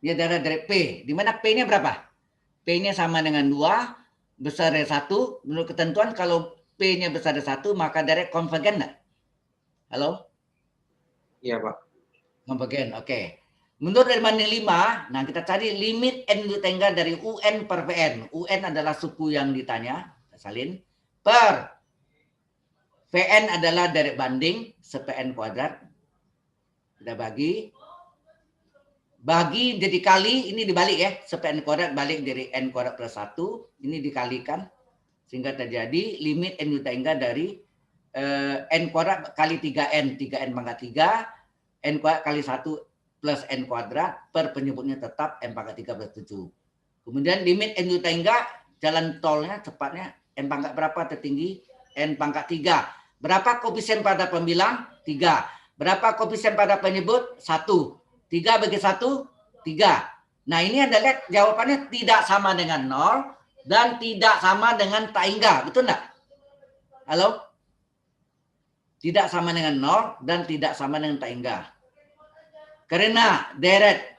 Ini adalah deret P. Di mana P-nya berapa? P-nya sama dengan 2 besar dari 1. Menurut ketentuan kalau P-nya besar dari 1 maka deret konvergen enggak? Halo? Iya, Pak. Konvergen, oke. Menurut dari banding 5, nah kita cari limit N tangga dari UN per PN. UN adalah suku yang ditanya, salin, per PN adalah deret banding se-PN kuadrat. Kita bagi jadi kali, ini dibalik ya, se-PN kuadrat balik dari N kuadrat plus 1, ini dikalikan, sehingga terjadi limit N tangga dari N kuadrat kali 3N pangkat 3, N kuadrat kali 1, plus N kuadrat per penyebutnya tetap M pangkat 3 plus 7. Kemudian limit N tangga jalan tolnya cepatnya N pangkat berapa tertinggi? N pangkat 3. Berapa koefisien pada pembilang? 3. Berapa koefisien pada penyebut? 1. 3 bagi 1? 3. Nah ini adalah jawabannya tidak sama dengan 0 dan tidak sama dengan tangga. Betul enggak? Halo? Tidak sama dengan 0 dan tidak sama dengan tangga. Karena deret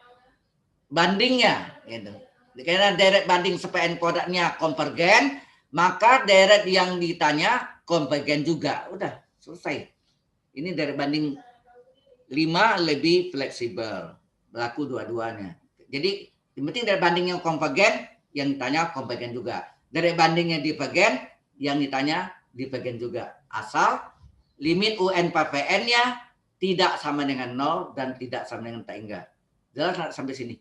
bandingnya, gitu. Karena deret banding sePN kuadratnya konvergen, maka deret yang ditanya konvergen juga. Udah selesai. Ini dari banding 5 lebih fleksibel, berlaku dua-duanya. Jadi yang penting dari banding yang konvergen, yang ditanya konvergen juga. Dari bandingnya divergen, yang ditanya divergen juga. Asal limit UN per PN-nya tidak sama dengan 0 dan tidak sama dengan tak hingga. Jelas sampai sini?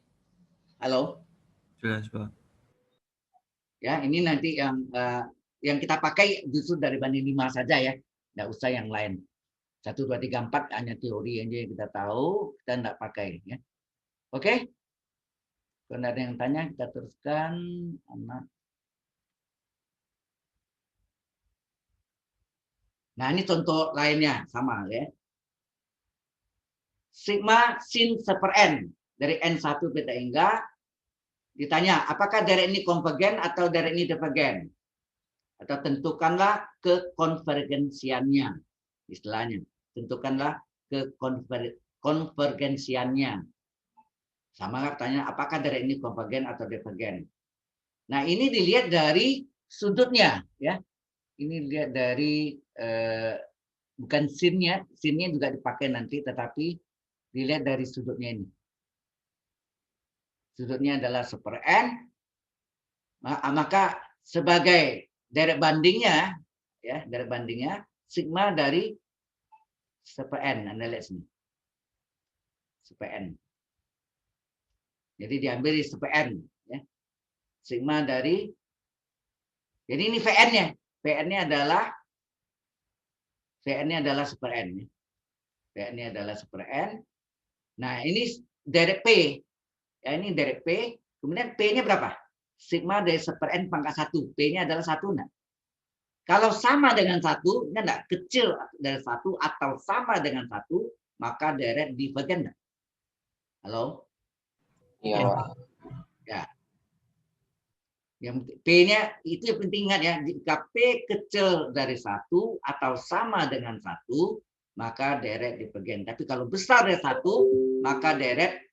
Halo? Jelas, Pak. Ya, ini nanti yang kita pakai justru dari banding 5 saja ya. Nggak usah yang lain. 1, 2, 3, 4 hanya teori aja yang kita tahu, kita nggak pakai ya. Oke? Kalau ada yang tanya kita teruskan. Nah, ini contoh lainnya sama ya. Sigma sin seper n dari n1 beta hingga ditanya apakah deret ini konvergen atau deret ini divergen, atau tentukanlah kekonvergensiannya, istilahnya tentukanlah konvergensiannya. Sama tanya apakah deret ini konvergen atau divergen. Nah, ini dilihat dari sudutnya ya. Ini dilihat dari bukan sinnya juga dipakai nanti, tetapi dilihat dari sudutnya ini. Sudutnya adalah seper n, maka sebagai deret bandingnya, ya deret bandingnya sigma dari seper n. Anda lihat sini, seper n. Jadi diambil di seper n, ya. Sigma dari, jadi ini Vn-nya, Vn-nya adalah seper n. Ya. Vn-nya adalah seper n. Nah, ini deret P. Ya, ini deret P. Kemudian P-nya berapa? Sigma dari seper n pangkat 1. P-nya adalah 1. Nah. Kalau sama dengan 1, ini enggak kecil dari 1 atau sama dengan 1, maka deret divergen. Halo? Iya, Pak. Ya. Yang P-nya itu yang penting ingat ya. Jika P kecil dari 1 atau sama dengan 1, maka deret divergen. Tapi kalau besar dari 1, maka deret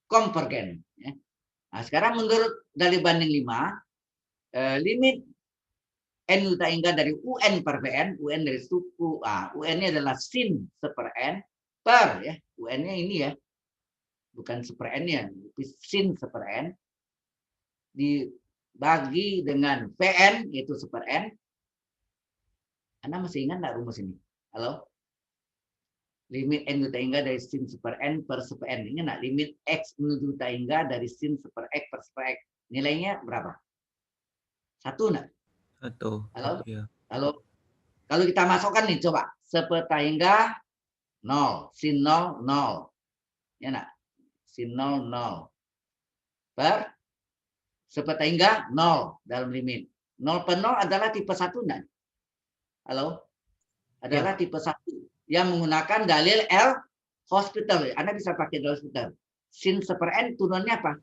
konvergen. Ya. Nah, sekarang menurut dari banding 5, limit n tak hingga dari UN per Pn, UN dari suku, UN-nya adalah sin seper n per, ya, UN-nya ini ya, bukan seper n-nya, tapi sin seper n, dibagi dengan Pn, yaitu seper n. Anda masih ingat nggak rumus ini? Halo? Limit n tak hingga dari sin seper n per seper n. Ingat nggak? Limit x menuju tak hingga dari sin seper x per seper x. Nilainya berapa? 1 nggak? 1. Halo? Iya. Halo? Kalau kita masukkan nih, coba. Seper tak hingga 0. Sin 0, 0. Ya nggak? Sin 0, 0. Per seper tak hingga 0 dalam limit. 0 per 0 adalah tipe 1 nggak? Halo? Adalah tipe 1. Yang menggunakan dalil L hospital. Anda bisa pakai dalil hospital. Sin seper n turunannya apa?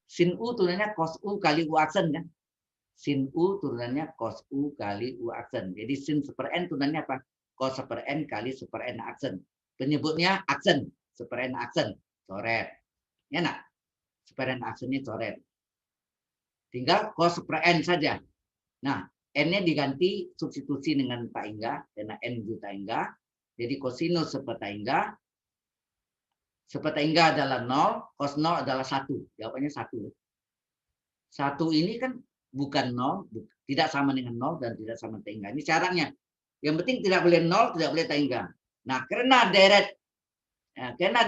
Sin U turunannya cos U kali U aksen kan? Sin U turunannya cos U kali U aksen. Jadi sin seper n turunannya apa? Cos seper n kali seper n aksen. Penyebutnya aksen. Seper n aksen. Coret. Ya nak? Seper n aksennya coret. Tinggal cos seper n saja. Nah, n-nya diganti substitusi dengan tak hingga. Karena n itu tak hingga. Jadi kosinus seper tak hingga. Seper tak hingga adalah 0. Cos 0 adalah 1. Jawabannya 1. 1 ini kan bukan 0, tidak sama dengan 0 dan tidak sama tak hingga. Ini syaratnya. Yang penting tidak boleh 0, tidak boleh tak hingga. Nah, karena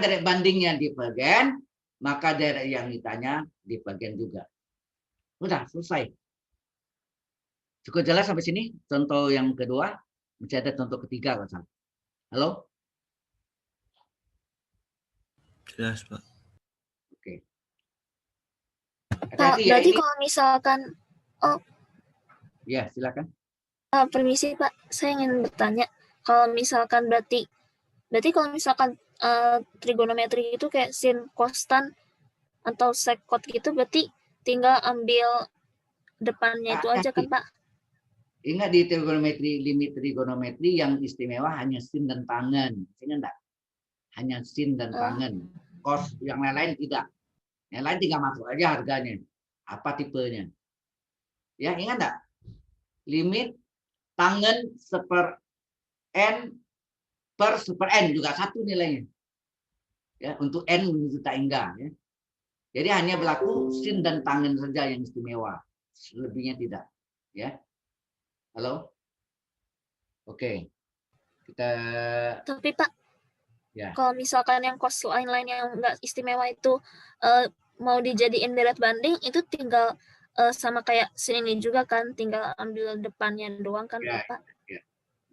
deret bandingnya divergen, maka deret yang ditanya divergen juga. Sudah selesai. Cukup jelas sampai sini. Contoh yang kedua, masih ada contoh ketiga kan? Halo? Jelas, Pak. Oke. Pak, Hati-hati ya, berarti ini. kalau misalkan, Ya, silakan. permisi Pak, saya ingin bertanya, kalau misalkan berarti kalau misalkan trigonometri itu kayak sin, cos, tan, atau sekot gitu, berarti tinggal ambil depannya itu aja kan Pak? Ingat di trigonometri, limit trigonometri yang istimewa hanya sin dan tangen. Ingat enggak? Hanya sin dan tangen. Cos yang lain-lain tidak. Yang lain tinggal masuk aja harganya. Apa tipenya. Ya, ingat enggak? Limit tangen seper n per n juga 1 nilainya. Ya, untuk n menuju tak hingga. Ya. Jadi hanya berlaku sin dan tangen saja yang istimewa. Selebihnya tidak. Ya. Halo? Oke. Kita Tapi Pak, ya. kalau misalkan yang cost lain-lain yang nggak istimewa itu mau dijadiin deret banding, itu tinggal sama kayak sin ini juga kan, tinggal ambil depannya doang kan Ya, Pak?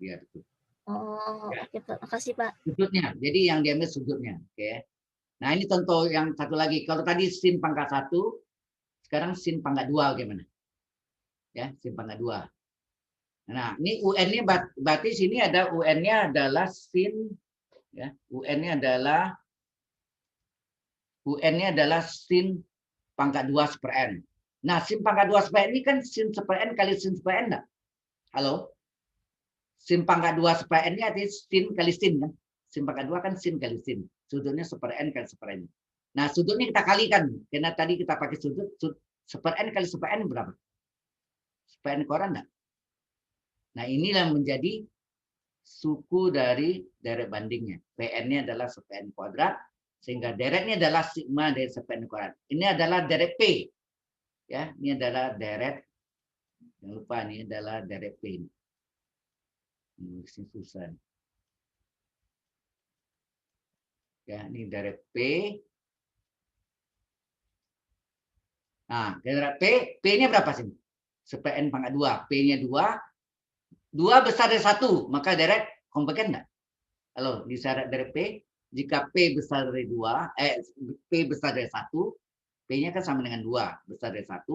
ya betul. Oh, Ya. oke Pak. Makasih Pak. Sudutnya. Jadi yang diambil sudutnya. Oke. Nah, ini contoh yang satu lagi. Kalau tadi sin pangkat 1, sekarang sin pangkat 2 bagaimana? Ya, sin pangkat 2. Nah, ini UN-nya berarti sini ada UN-nya adalah sin ya. UN-nya adalah sin pangkat 2 per n. Nah, sin pangkat 2 per n ini kan sin per n kali sin per n enggak? Halo? Sin pangkat 2 per n ini artinya sin kali sin kan? Sin pangkat 2 kan sin kali sin. Sudutnya per n kali per n. Nah, sudutnya kita kalikan. Karena tadi kita pakai sudut per n kali per n berapa? Per n koran enggak? Nah, inilah menjadi suku dari deret bandingnya. Pn-nya adalah per n kuadrat, sehingga deretnya adalah sigma dari per n kuadrat. Ini adalah deret P. Ya, ini adalah deret. Jangan lupa ini adalah deret P. Ini susah. Ya, ini deret P. Nah, deret P, P-nya berapa sih? Per n pangkat 2. P-nya 2. 2 besar dari 1, maka deret konvergen enggak? Halo, di syarat deret P, jika P besar dari 2, P besar dari 1, P-nya kan sama dengan 2, besar dari 1,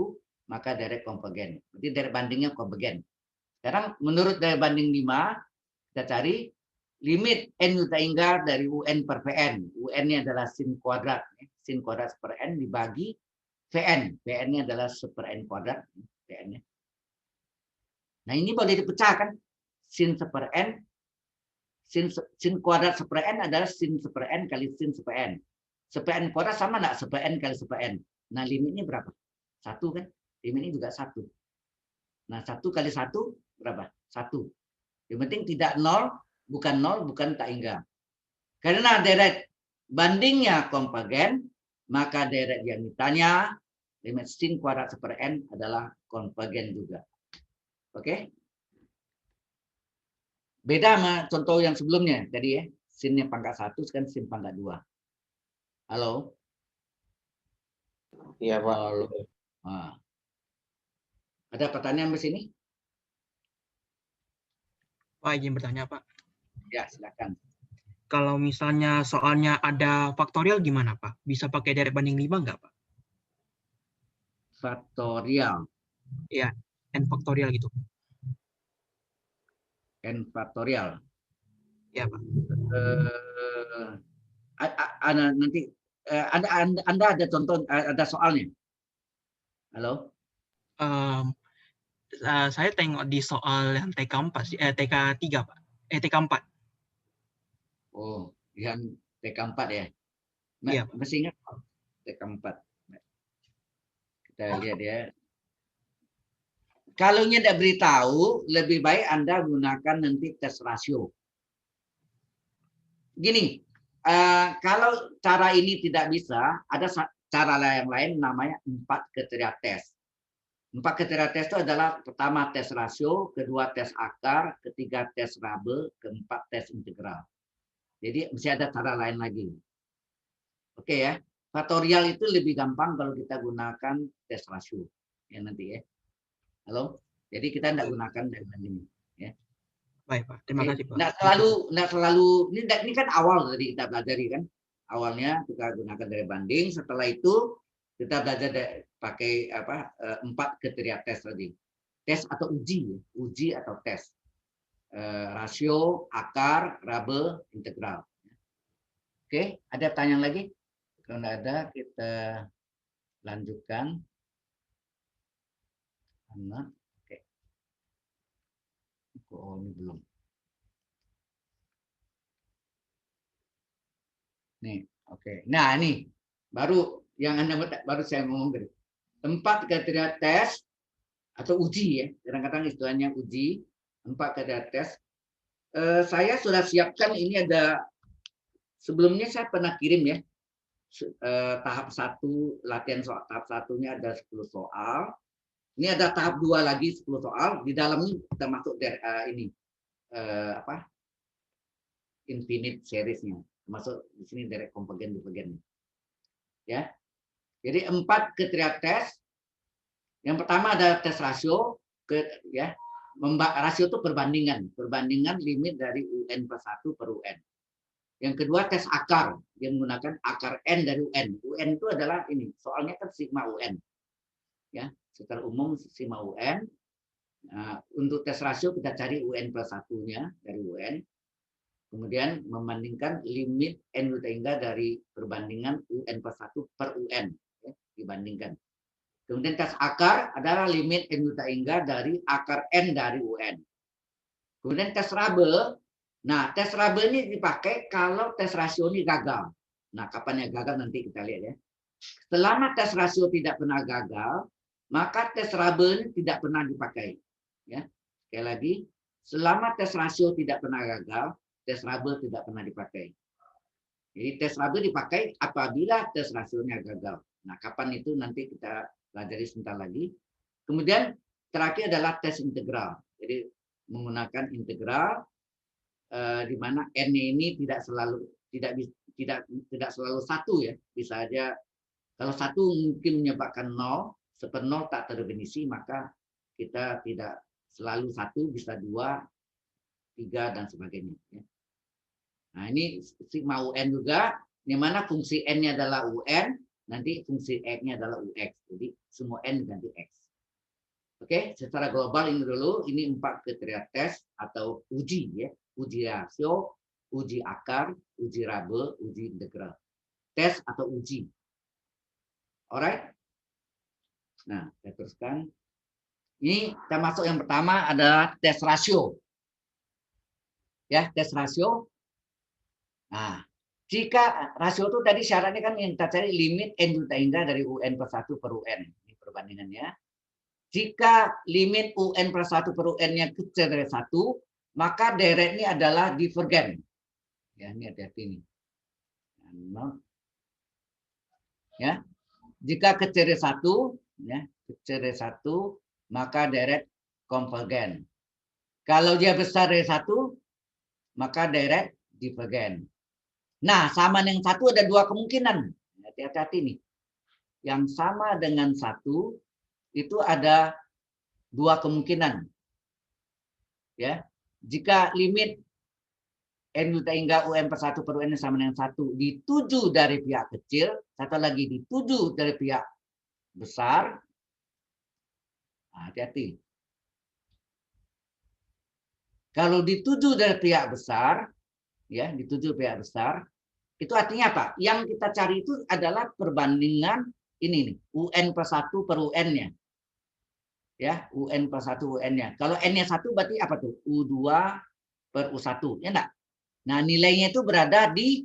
maka deret konvergen. Berarti deret bandingnya konvergen. Sekarang menurut deret banding 5, kita cari limit n juta hingga dari UN per Vn. UN-nya adalah sin kuadrat. Sin kuadrat per n dibagi Vn. Vn-nya adalah per n kuadrat. Vn-nya. Nah, ini boleh dipecahkan. Sin per n, sin kuadrat per n adalah sin per n kali sin per n. Per n kuadrat sama enggak per n kali per n. Nah, limitnya berapa? 1 kan? Limitnya juga 1. Nah, 1 kali 1 berapa? 1. Yang penting tidak 0, bukan 0, bukan tak hingga. Karena deret bandingnya konvergen, maka deret yang ditanya, limit sin kuadrat per n adalah konvergen juga. Oke? Beda sama contoh yang sebelumnya tadi ya. Sinnya pangkat 1, sekarang sin pangkat 2. Halo? Iya, Pak. Halo. Nah. Ada pertanyaan di sini? Pak, izin bertanya, Pak. Ya, silakan. Kalau misalnya soalnya ada faktorial gimana, Pak? Bisa pakai deret banding 5 nggak, Pak? Faktorial. Iya, n faktorial gitu. N faktorial. Iya, Pak. Nanti Anda ada contoh, ada soalnya. Halo? Saya tengok di soal yang TK4 sih, TK3, Pak. TK4. Oh, yang TK4 ya. Iya, Pak. Masih ingat TK4. Kita lihat ya. Kalau tidak beritahu, lebih baik Anda gunakan nanti tes rasio. Gini, kalau cara ini tidak bisa, ada cara yang lain namanya 4 kriteria tes. 4 kriteria tes itu adalah pertama tes rasio, kedua tes akar, ketiga tes Rabe, keempat tes integral. Jadi mesti ada cara lain lagi. Oke ya, faktorial itu lebih gampang kalau kita gunakan tes rasio. Ya nanti ya. Halo, jadi kita tidak gunakan dari banding. Ya. Baik, Pak. Terima kasih, Pak. Nggak selalu. Ini kan awal dari kita pelajari kan. Awalnya kita gunakan dari banding. Setelah itu kita belajar pakai 4 kriteria tes tadi. Tes atau uji atau tes. Rasio, akar, Rabe, integral. Oke, ada pertanyaan lagi? Kalau tidak ada, kita lanjutkan. Oke. Oh, ini belum. Nih, oke. Nah, ini baru yang baru saya ngomong tadi. 4 kriteria tes atau uji ya. Kadang-kadang istilahnya uji. 4 kriteria tes saya sudah siapkan ini ada, sebelumnya saya pernah kirim ya, tahap 1 latihan soal, tahap 1-nya ada 10 soal. Ini ada tahap 2 lagi 10 soal. Di dalamnya kita masuk ini infinite series-nya. Masuk di sini direct convergent divergent. Ya. Jadi 4 kriteria tes. Yang pertama ada tes rasio, rasio itu perbandingan limit dari UN + 1 per UN. Yang kedua tes akar, yang menggunakan akar N dari UN. UN itu adalah ini, soalnya kan sigma UN. Ya, secara umum sigma UN. Nah, untuk tes rasio kita cari UN + 1-nya dari UN. Kemudian membandingkan limit N hingga dari perbandingan UN + 1 per UN. Ya, dibandingkan. Kemudian tes akar adalah limit N hingga dari akar N dari UN. Kemudian tes Rabe. Nah, tes Rabe ini dipakai kalau tes rasio ini gagal. Nah, kapan yang gagal nanti kita lihat ya. Selama tes rasio tidak pernah gagal, maka tes Rabe ini tidak pernah dipakai. Ya. Sekali lagi, selama tes rasio tidak pernah gagal, tes Rabe tidak pernah dipakai. Jadi tes Rabe dipakai apabila tes rasionya gagal. Nah, kapan itu nanti kita pelajari sebentar lagi. Kemudian terakhir adalah tes integral. Jadi menggunakan integral di mana n ini tidak selalu satu ya. Bisa aja kalau satu mungkin menyebabkan 0, seper 0 tak terdefinisi, maka kita tidak selalu satu, bisa 2, 3 dan sebagainya. Ya. Nah ini sigma UN juga, di mana fungsi n-nya adalah UN, nanti fungsi x-nya adalah ux. Jadi semua n diganti x. Oke, secara global ini dulu, ini 4 kriteria tes atau uji ya, uji rasio, uji akar, uji Rabe, uji integral. Tes atau uji. Alright. Nah, saya teruskan. Ini kita masuk yang pertama adalah tes rasio. Ya, tes rasio. Nah, jika rasio itu tadi syaratnya kan yang kita cari limit N hingga dari UN + 1 per UN. Ini perbandingannya. Jika limit UN + 1 per UN-nya kecil dari 1, maka deret ini adalah divergen. Ya, ini hati-hati ini. Ya. Jika kecil dari 1, ya, kecil dari 1, maka deret konvergen. Kalau dia besar dari 1, maka deret divergen. Nah, sama dengan 1 ada 2 kemungkinan. Hati-hati nih. Yang sama dengan 1 itu ada 2 kemungkinan. Ya. Jika limit N hingga UN + 1 per UN sama dengan 1 dituju dari pihak kecil, satu lagi dituju dari pihak besar. Hati-hati. Kalau dituju dari pihak besar, ya, dituju pihak besar, itu artinya apa? Yang kita cari itu adalah perbandingan ini nih, UN + 1 per UN-nya. Ya, UN + 1 UN-nya. Kalau N-nya 1 berarti apa tuh? U2 per U1, ya enggak? Nah, nilainya itu berada di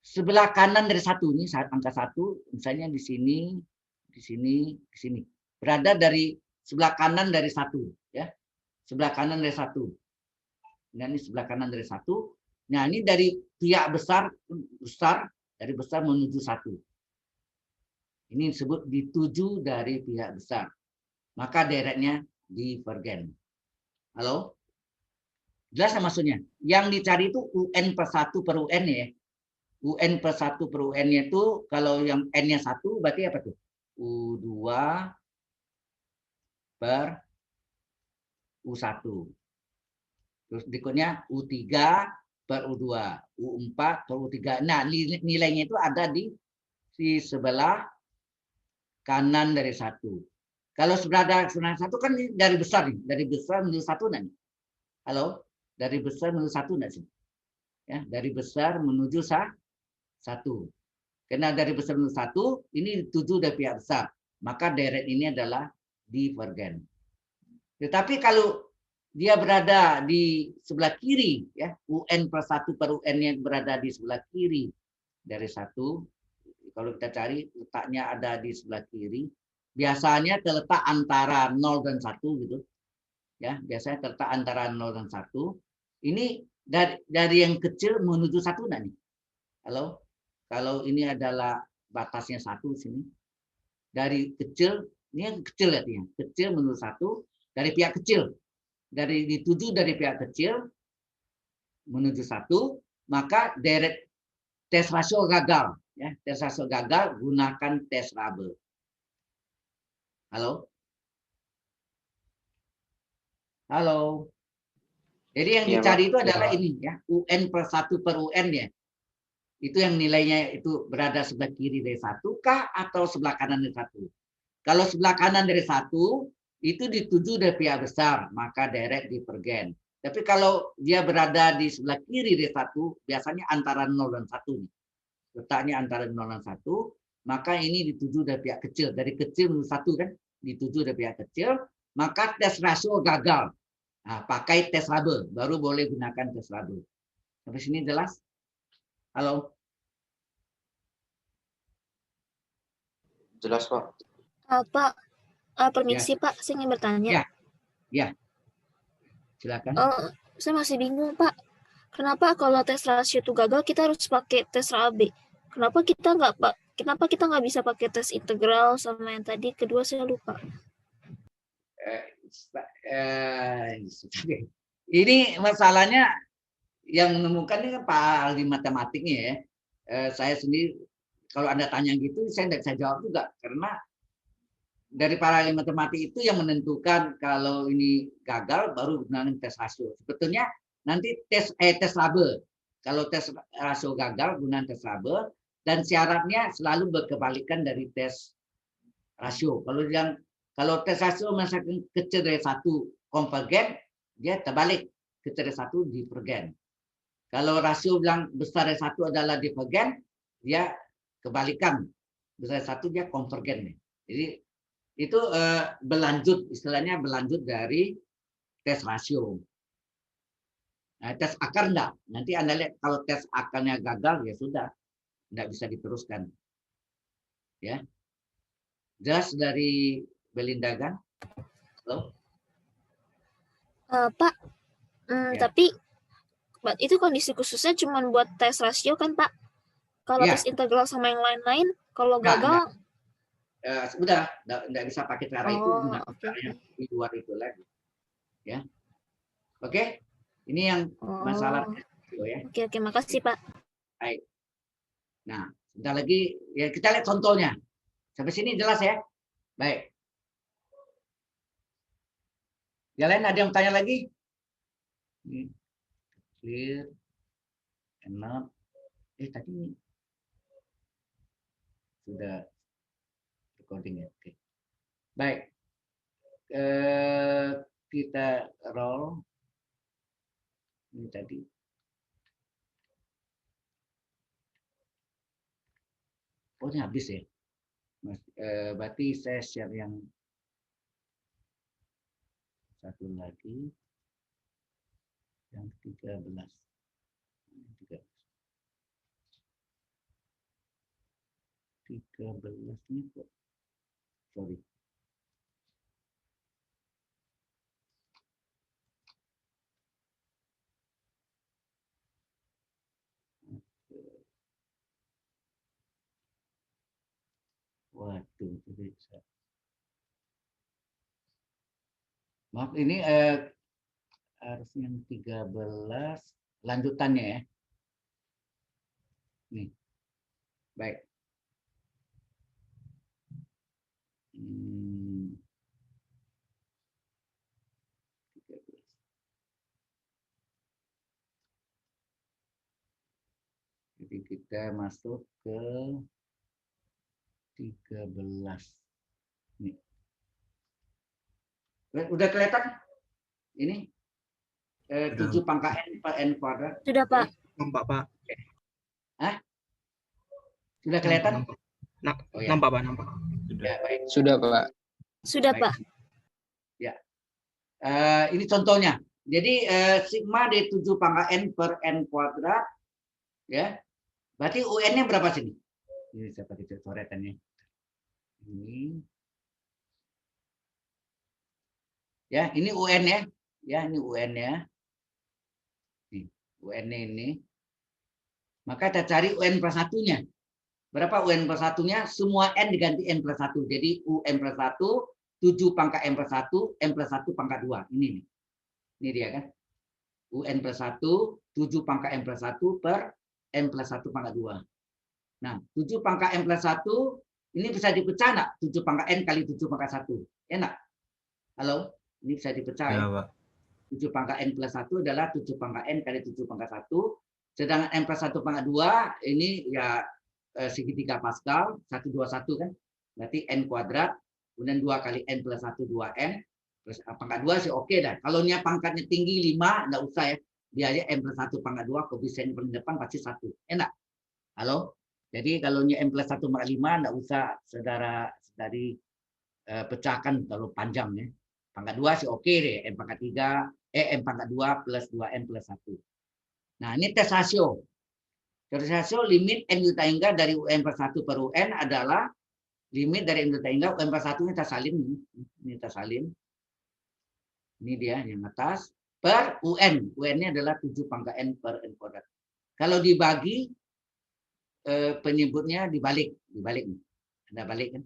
sebelah kanan dari 1. Ini angka 1, misalnya di sini, di sini, di sini. Berada dari sebelah kanan dari 1, ya. Sebelah kanan dari 1. Nah, ini sebelah kanan dari 1. Nah, ini dari pihak besar dari besar menuju 1. Ini disebut dituju dari pihak besar. Maka deretnya divergen. Halo? Jelas maksudnya? Yang dicari itu UN + 1 per UN ya. UN + 1 per UN-nya itu kalau yang N-nya 1 berarti apa tuh? U2 per U1. Terus berikutnya U3 per U2, U4 per U3. Nah, nilainya itu ada di sebelah kanan dari 1. Kalau sebelah 1 kan dari besar nih, dari besar menuju 1 nih. Halo? Dari besar menuju 1 enggak sih? Ya, dari besar menuju 1. Karena dari besar menuju 1 ini dituju dari pihak besar, maka deret ini adalah divergen. Tetapi kalau dia berada di sebelah kiri, ya, UN + 1 per UN-nya berada di sebelah kiri dari 1. Kalau kita cari letaknya ada di sebelah kiri, biasanya terletak antara 0 dan 1 gitu. Ya, biasanya terletak antara 0 dan 1. Ini dari yang kecil menuju satu enggak nih? Kalau ini adalah batasnya satu sini. Dari kecil, ini yang kecil artinya. Kecil menuju satu dari pihak kecil. Dituju dari pihak kecil menuju satu, maka direct tes rasio gagal. Ya, tes rasio gagal, gunakan tes Rabe. Halo? Halo? Jadi yang Iya, dicari Pak. itu adalah ini ya, UN per 1 per UN ya. Itu yang nilainya itu berada sebelah kiri dari 1 kah atau sebelah kanan dari 1? Kalau sebelah kanan dari 1 itu dituju dari pihak besar, maka direct di pergen. Tapi kalau dia berada di sebelah kiri dari 1, biasanya antara 0 dan 1 nih. Letaknya antara 0 dan 1, maka ini dituju dari pihak kecil. Dari kecil menuju 1 kan, dituju dari pihak kecil, maka tes rasio gagal. Nah, pakai tes Rabe, baru boleh gunakan tes Rabe. Sampai sini jelas? Halo? Jelas, Pak. Pak, permisi Pak, saya ingin bertanya. Ya. Silakan. Saya masih bingung Pak. Kenapa kalau tes rasio itu gagal kita harus pakai tes Rabe? Kenapa kita nggak bisa pakai tes integral sama yang tadi kedua saya lupa. Ini masalahnya yang menemukan ini kan Pak ahli matematiknya ya. Saya sendiri kalau Anda tanya gitu saya tidak bisa jawab juga karena dari para ahli matematik itu yang menentukan kalau ini gagal baru gunakan tes rasio. Sebetulnya nanti tes Rabe. Kalau tes rasio gagal gunakan tes Rabe dan syaratnya selalu berkebalikan dari tes rasio. Kalau tes rasio misalkan kecil dari 1 konvergen, dia terbalik kecil dari 1 divergen. Kalau rasio bilang besar dari 1 adalah divergen, dia kebalikan besar dari 1 dia konvergen. Jadi itu berlanjut, istilahnya berlanjut dari tes rasio. Nah, tes akar enggak. Nanti Anda lihat kalau tes akarnya gagal ya sudah, enggak bisa diteruskan. Ya. Jelas dari Belinda kan? Halo? Pak, Ya. tapi itu kondisi khususnya cuma buat tes rasio kan Pak? Kalau Ya. tes integral sama yang lain-lain, kalau gagal Sudah enggak bisa pakai cara itu, gunakan cara yang di luar itu lagi. Ya. Oke? Ini yang masalah rasio ya. Oke, makasih Pak. Baik. Nah, sebentar lagi ya kita lihat contohnya. Sampai sini jelas ya? Baik. Yang lain ada yang tanya lagi? Clear. Enak. Tadi sudah recording ya. Oke. Baik. Kita roll. Ini tadi. Oh, ini habis ya. Berarti saya share yang satu lagi. Yang 13. 13 ini kok. Sorry. Waduh, bisa. Maaf, ini harusnya yang 13 lanjutannya ya. Nih. Baik. Jadi kita masuk ke 13. Nih. Udah kelihatan? Ini 7 pangkat N per N kuadrat. Sudah Pak. Nampak Pak. Hah? Sudah kelihatan? Oh, ya. Nampak Pak, nampak. Ya, baik. Sudah, Pak. Sudah Baik. Pak. Ya. Ini contohnya. Jadi sigma di 7 pangkat N per N kuadrat. Ya. Berarti UN-nya berapa sini? Ini saya pakai coretannya. Ini. Ya, ini UN ya. Ya, ini UN ya. UN ini. Maka kita cari UN plus 1-nya. Berapa UN plus 1-nya? Semua N diganti N plus 1. Jadi UN plus 1, 7 pangkat N plus 1, N plus 1 pangkat 2. Ini nih. Ini dia kan. UN plus 1, 7 pangkat N plus 1 per N plus 1 pangkat 2. Nah, 7 pangkat N plus 1, ini bisa dipecah nggak? 7 pangkat N kali 7 pangkat 1. Enak? Halo? Ini bisa dipecah Ya, ya? Pak. 7 pangkat N plus 1 adalah 7 pangkat N kali 7 pangkat 1. Sedangkan N plus 1 pangkat 2, ini ya segitiga Pascal, 121 kan? Berarti N kuadrat, kemudian 2 kali N plus 1, 2N. Terus pangkat 2 sih oke dah. Kalau pangkatnya tinggi 5, nggak usah ya. Dia aja N plus 1 pangkat 2, koefisien paling depan pasti 1. Enak? Halo? Jadi kalau N plus 1 pangkat 5, nggak usah saudari pecahkan kalau panjang ya. Pangkat 2 sih oke deh. N pangkat 3, N pangkat 2 plus 2N plus 1. Nah, ini tes rasio. Tes rasio limit N juta hingga dari UN plus 1 per UN adalah limit dari N juta hingga UN plus 1 ini kita salin. Ini kita salin. Ini dia yang atas. Per UN. UN-nya adalah 7 pangkat N per N kuadrat. Kalau dibagi, penyebutnya dibalik. Dibalik. Ada balik kan?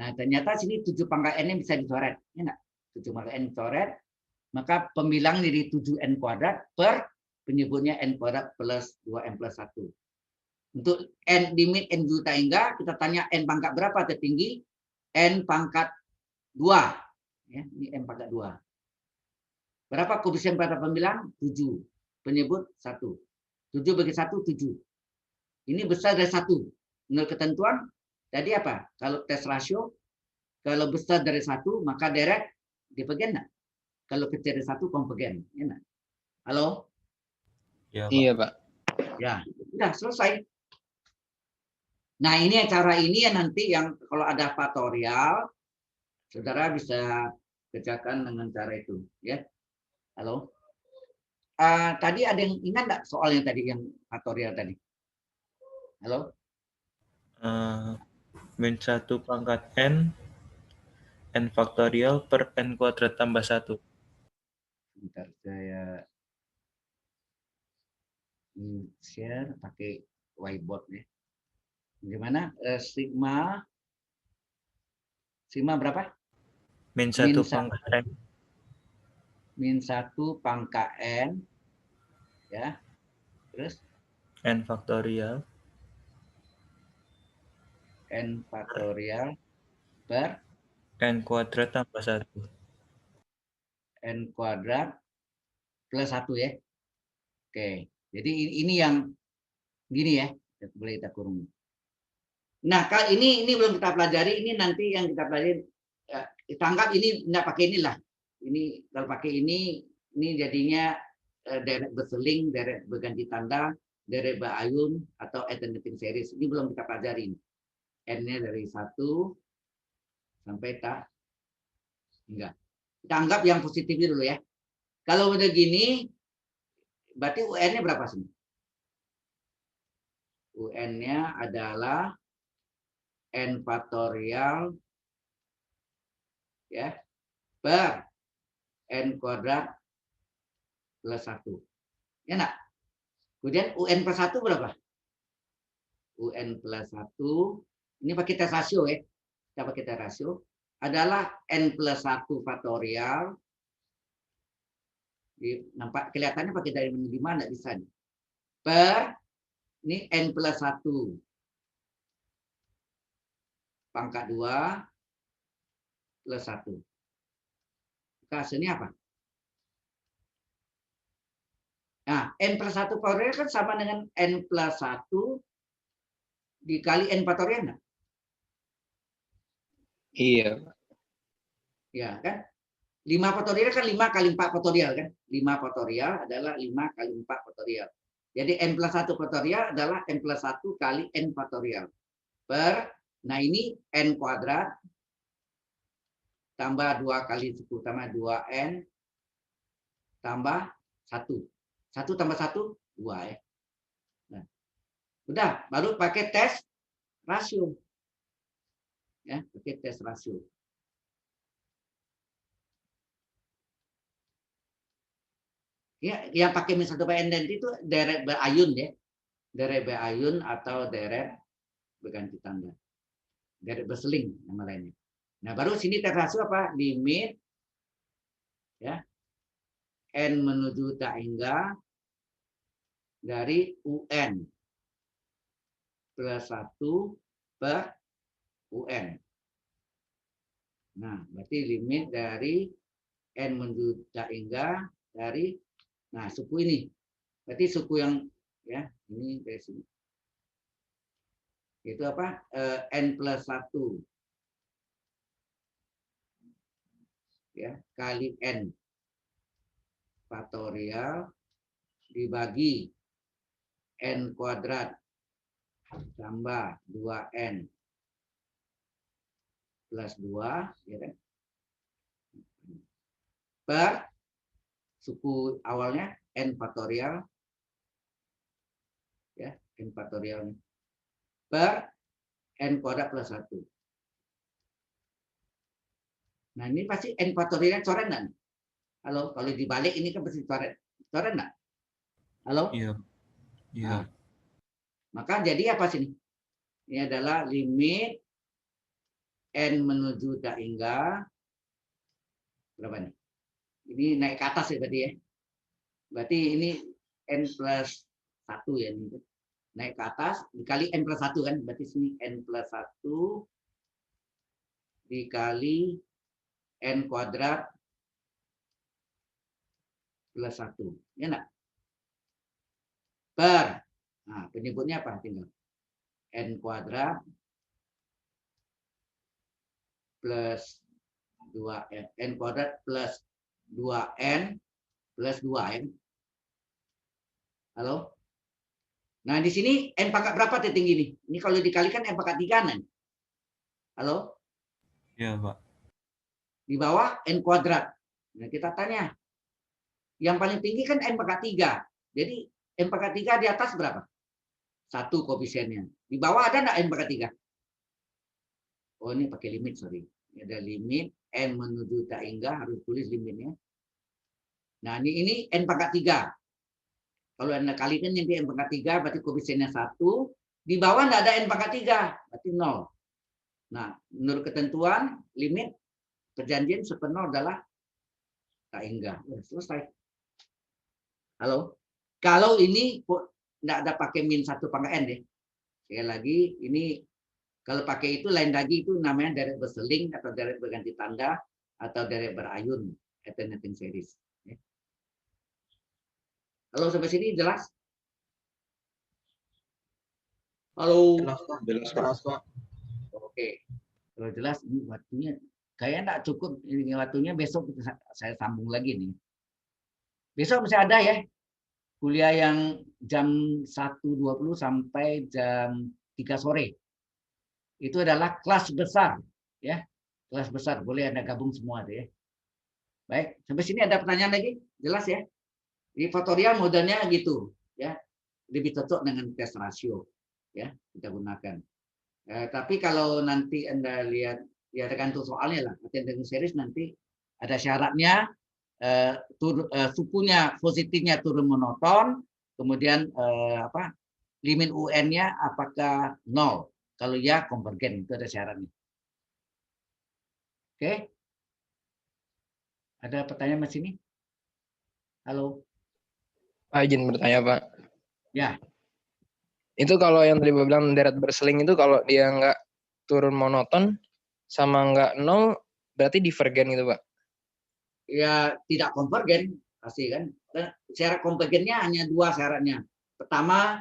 Nah, ternyata sini 7 pangkat N-nya bisa dicoret. Ya enggak? 7 pangkat N dicoret. Maka pembilang dari 7N kuadrat per penyebutnya N kuadrat plus 2N plus 1. Untuk N limit N juta hingga, kita tanya N pangkat berapa tertinggi? N pangkat 2. Ya, ini N pangkat 2. Berapa koefisien pada pembilang? 7. Penyebut 1. 7 bagi 1, 7. Ini besar dari 1. Menurut ketentuan, tadi apa? Kalau tes rasio, kalau besar dari 1, maka direct divergen enggak? Kalau kecil dari 1, konvergen. Enak. Halo? Ya, Pak. Iya, Pak. Ya, sudah selesai. Nah, ini cara ini yang nanti yang kalau ada faktorial, saudara bisa kerjakan dengan cara itu, ya. Halo. Tadi ada yang ingat nggak soal yang tadi yang faktorial tadi? Halo. Min 1 pangkat N faktorial per N kuadrat tambah 1. Bentar, saya share pakai whiteboard ya. Gimana? Sigma berapa? Min 1 Min pangkat N. Min 1 pangkat N. Ya. Terus? N faktorial. N faktorial per N kuadrat tambah 1. N kuadrat plus 1 ya. Oke. Jadi ini yang gini ya. Boleh kita kurung. Nah, kali ini belum kita pelajari. Ini nanti yang kita pelajari. Kita anggap ini nggak pakai inilah. Ini kalau pakai ini jadinya deret berseling, deret berganti tanda, deret berayun atau alternating series. Ini belum kita pelajari. N-nya dari 1 sampai tak enggak. Kita anggap yang positifnya dulu ya. Kalau udah gini, berarti UN-nya berapa sih? UN-nya adalah N faktorial ya per N kuadrat plus 1. Ya enggak? Kemudian UN plus 1 berapa? UN plus 1, ini pakai tes rasio ya. Kita pakai tes rasio adalah N plus 1 faktorial. Nampak kelihatannya pakai dari mana enggak bisa nih. Per ini N plus 1 pangkat 2 plus 1. Hasilnya apa? Nah, N plus 1 faktorial kan sama dengan N plus 1 dikali N faktorial enggak? Iya, Pak. Ya kan? 5 faktorial kan 5 kali 4 faktorial kan? 5 faktorial adalah 5 kali 4 faktorial. Jadi N plus 1 faktorial adalah N plus 1 kali N faktorial. Nah ini N kuadrat tambah 2 kali 10 tambah 2N tambah 1. 1 tambah 1, 2 ya. Nah, udah, baru pakai tes rasio. Ya, pakai tes rasio. Ya, yang pakai min 1 per n itu deret berayun ya. Deret berayun atau deret berganti tanda. Deret berseling nama lainnya. Nah, baru sini termasuk apa? Limit ya. N menuju tak hingga dari UN plus 1 per UN. Nah, berarti limit dari N menuju tak hingga dari, nah, suku ini. Berarti suku yang, ya, ini dari sini. Itu apa? N plus 1 ya, kali N faktorial dibagi N kuadrat tambah 2N plus 2 ya kan? Per suku awalnya N faktorial ya, N faktorial per N kuadrat plus 1. Nah, ini pasti N faktorialnya coret nggak? Halo, kalau dibalik ini kan pasti coret. Coret nggak? Halo? Iya. Iya. Nah, maka jadi apa sini? Ini adalah limit N menuju tak hingga berapa nih? Ini naik ke atas ya berarti ya. Berarti ini N plus 1 ya. Ini. Naik ke atas dikali N plus 1 kan. Berarti sini N plus 1 dikali N kuadrat plus 1. Ya enggak? Per. Nah, penyebutnya apa? Tinggal N kuadrat plus 2N. N kuadrat plus 2N plus 2N. Halo? Nah, di sini N pangkat berapa tertinggi nih? Ini kalau dikalikan N pangkat 3 kan? Halo? Iya, Pak. Di bawah N kuadrat. Nah, kita tanya. Yang paling tinggi kan N pangkat 3. Jadi N pangkat 3 di atas berapa? 1 koefisiennya. Di bawah ada enggak N pangkat 3? Oh, ini pakai limit, sorry. Ini ada limit N menuju tak hingga, harus tulis limitnya. Nah, ini N pangkat 3. Kalau Anda kalikan yang di N pangkat 3, berarti koefisiennya 1. Di bawah enggak ada N pangkat 3, berarti 0. Nah, menurut ketentuan, limit perjanjian sepenuh adalah tak hingga. Selesai. Halo? Kalau ini enggak ada pakai min 1 pangkat N deh. Sekali lagi, ini kalau pakai itu lain lagi, itu namanya deret berseling atau deret berganti tanda atau deret berayun, alternating series. Halo, sampai sini jelas? Halo. Jelas, Pak. Oke. Kalau jelas ini waktunya kayaknya enggak cukup, ini waktunya besok saya sambung lagi nih. Besok masih ada ya kuliah yang jam 1.20 sampai jam 3 sore. Itu adalah kelas besar ya. Kelas besar, boleh Anda gabung semua deh ya. Baik, sampai sini ada pertanyaan lagi? Jelas ya? Di faktorial modelnya gitu ya. Lebih cocok dengan tes rasio ya, kita gunakan. Tapi kalau nanti Anda lihat ya tergantung soalnya lah. Alternating series nanti ada syaratnya sukunya positifnya turun monoton, kemudian limit UN-nya apakah 0? Kalau ya konvergen, itu ada syaratnya. Oke. Ada pertanyaan Mas ini? Halo. Pak, izin bertanya, Pak. Ya. Itu kalau yang tadi Bapak bilang deret berseling itu kalau dia nggak turun monoton sama nggak 0, berarti divergen gitu, Pak? Ya, tidak konvergen. Pasti kan. Syarat konvergennya hanya 2 syaratnya. Pertama,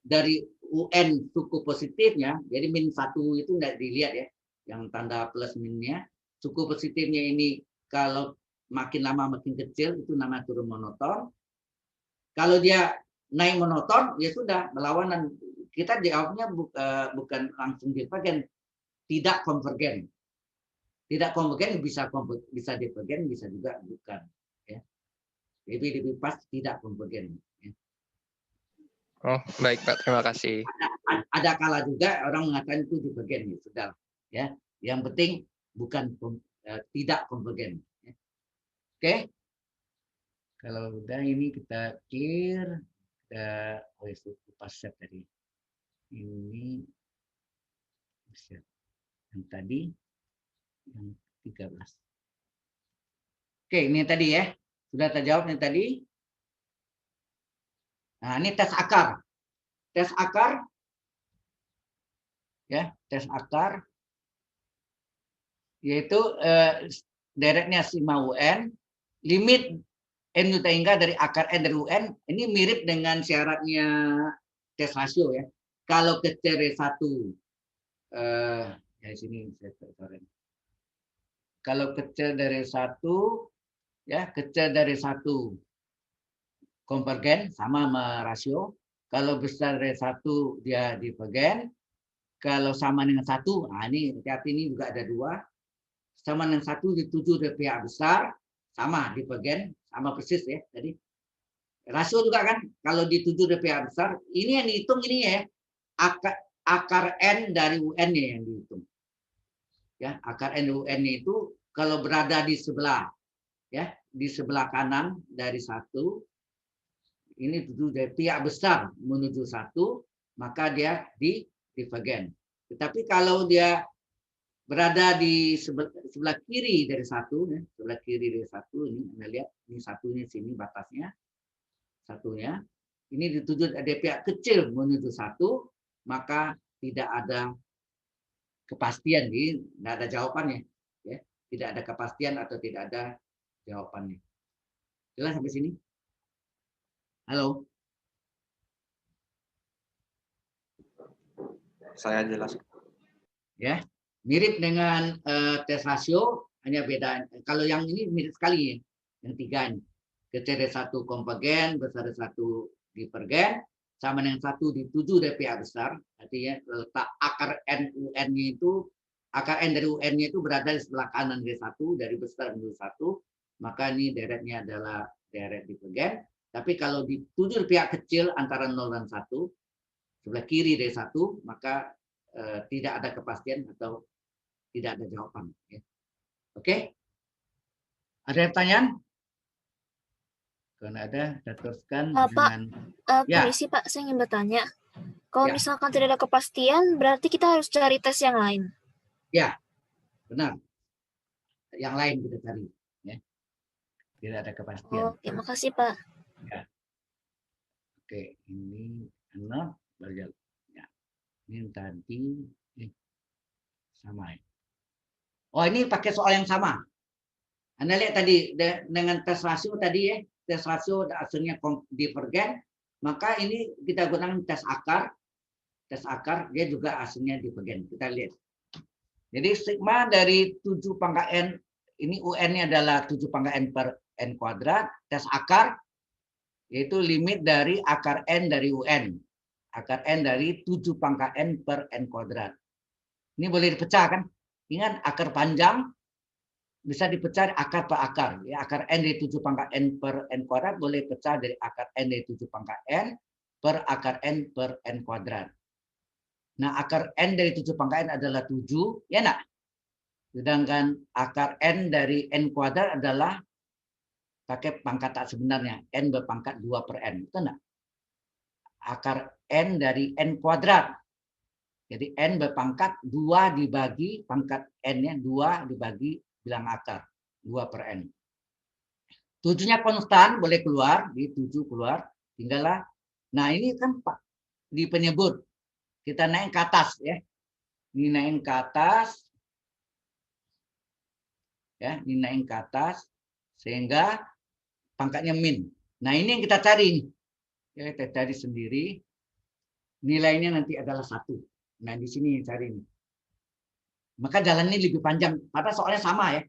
dari UN suku positifnya, jadi min 1 itu nggak dilihat ya, yang tanda plus minnya. Suku positifnya ini kalau makin lama makin kecil, itu namanya turun monoton. Kalau dia naik monoton, ya sudah berlawanan. Kita jawabnya bukan langsung divergen, tidak konvergen. Tidak konvergen bisa divergen, bisa juga bukan. Ya. Jadi lebih pas tidak konvergen. Ya. Oh, baik Pak, terima kasih. Ada kala juga orang mengatakan itu divergen, ya sudah. Ya, yang penting bukan tidak konvergen. Ya. Oke. Kalau udah ini kita clear, kita itu pas set tadi. Ini set. Yang tadi yang 13. Oke, ini tadi ya. Sudah terjawab ini tadi. Nah, ini tes akar. Tes akar ya, tes akar yaitu deretnya sigma UN, limit n hingga dari akar n dari UN ini mirip dengan syaratnya tes rasio ya. Kalau kecil dari 1 ya sini saya taruh. Kalau kecil dari 1 ya, kecil dari 1 konvergen sama sama rasio. Kalau besar dari 1 dia divergen. Kalau sama dengan 1, nah ini hati-hati, ini juga ada 2. Sama dengan 1 dituju dari pihak besar, sama divergen, sama persis ya. Jadi rasio juga kan, kalau dituju dari pihak besar, ini yang dihitung ini ya, akar n dari UN-nya yang dihitung. Ya, akar n dari UN itu kalau berada di sebelah ya, di sebelah kanan dari 1, ini tujuh dari pihak besar menuju 1, maka dia divergen. Tetapi kalau dia berada di sebelah kiri dari 1, ya, sebelah kiri dari 1 ini Anda lihat, ini satunya sini batasnya, satunya ini dituju dari pihak kecil menuju 1, maka tidak ada kepastian, tidak ada jawabannya, ya, tidak ada kepastian atau tidak ada jawabannya. Jelas sampai sini? Halo. Saya jelas. Ya, mirip dengan tes rasio, hanya beda. Kalau yang ini mirip sekali ya, yang 3 ini. Kecil dari 1 konvergen, besar dari 1 divergen, sama dengan 1 dituju dari pihak besar. Artinya letak akar n UN-nya itu, akar n dari UN-nya itu berada di sebelah kanan dari 1, dari besar menuju 1, maka ini deretnya adalah deret divergen. Tapi kalau dituju dari pihak kecil antara 0 dan 1, sebelah kiri dari 1, maka tidak ada kepastian atau tidak ada jawaban. Ya. Oke? Ada pertanyaan? Kalau ada, kita teruskan dengan... Ya. Permisi Pak, saya ingin bertanya. Kalau Ya. misalkan tidak ada kepastian, berarti kita harus cari tes yang lain. Ya, benar. Yang lain kita cari. Ya. Tidak ada kepastian. Oke, makasih Pak. Ya. Oke, ini 6 berjalan. Ya. Ini tadi sama ya. Oh, ini pakai soal yang sama. Anda lihat tadi dengan tes rasio tadi ya, tes rasio hasilnya divergen, maka ini kita gunakan tes akar. Tes akar dia juga hasilnya divergen. Kita lihat. Jadi sigma dari 7 pangkat n, ini UN-nya adalah 7 pangkat n per n kuadrat. Tes akar yaitu limit dari akar n dari UN. Akar n dari 7 pangkat n per n kuadrat. Ini boleh dipecah kan? Ingat akar panjang bisa dipecah akar per akar. Ya, akar n dari 7 pangkat n per n kuadrat boleh pecah dari akar n dari 7 pangkat n per akar n per n kuadrat. Nah, akar n dari 7 pangkat n adalah 7, ya enggak? Sedangkan akar n dari n kuadrat adalah pakai pangkat tak sebenarnya, n berpangkat 2 per n. Betul enggak? Akar n dari n kuadrat. Jadi n berpangkat 2 dibagi pangkat n-nya, 2 dibagi bilang akar, 2 per n. 7-nya konstan, boleh keluar, di 7 keluar, tinggallah. Nah ini kan di penyebut, kita naik ke atas ya. Ini naik ke atas, ya, ini naik ke atas, sehingga pangkatnya min. Nah ini yang kita cari, ya, kita cari sendiri, nilainya nanti adalah 1. Nah, di sini cari ini. Maka jalannya lebih panjang. Padahal soalnya sama ya.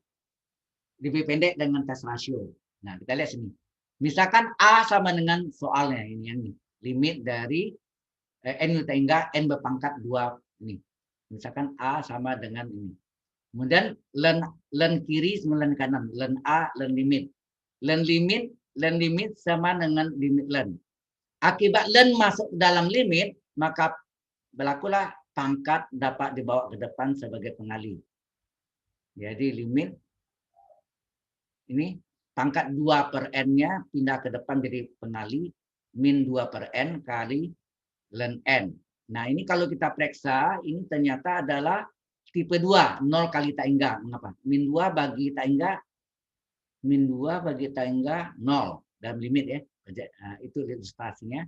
Lebih pendek dengan tes rasio. Nah, kita lihat sini. Misalkan A sama dengan soalnya ini yang ini. Limit dari n hingga n berpangkat 2 ini. Misalkan A sama dengan ini. Kemudian len kiri sama len kanan. Len A, len limit. Len limit sama dengan limit len. Akibat len masuk dalam limit, maka berlakulah pangkat dapat dibawa ke depan sebagai pengalih. Jadi limit ini pangkat 2/n-nya pindah ke depan jadi pengali min 2/n kali ln n. Nah, ini kalau kita periksa, ini ternyata adalah tipe 2, 0 kali tak hingga. Mengapa? Min 2 bagi tak hingga, min 2 bagi tak hingga 0 dalam limit ya. Nah, itu ilustrasinya.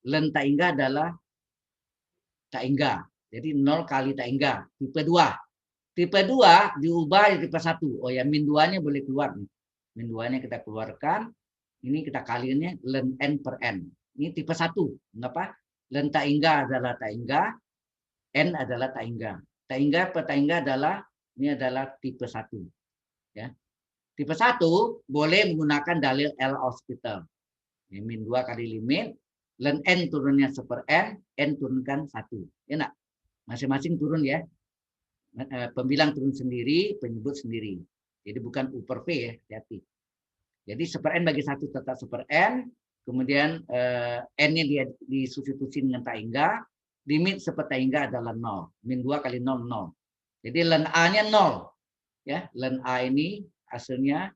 Ln tak hingga adalah tak hingga. Jadi 0 kali tak hingga, tipe 2. Tipe 2 diubah jadi tipe 1. Oh ya, min 2-nya boleh keluar nih. Min 2-nya kita keluarkan. Ini kita kaliinnya ln n/n. Ini tipe 1. Mengapa? Ln tak hingga adalah tak hingga, n adalah tak hingga. Tak hingga per tak hingga adalah, ini adalah tipe 1. Ya. Tipe 1 boleh menggunakan dalil L'Hospital. Ya, min 2 kali limit, ln n turunnya 1/n, n turunkan 1. Ya nak? Masing-masing turun ya. Pembilang turun sendiri, penyebut sendiri. Jadi bukan U per V ya, hati-hati. Jadi 1/n bagi 1 tetap 1/n, kemudian n-nya dia disubstitusi dengan tak hingga, limit tak hingga adalah 0. Min 2 kali 0, 0. Jadi ln A-nya 0. Ya, ln A ini hasilnya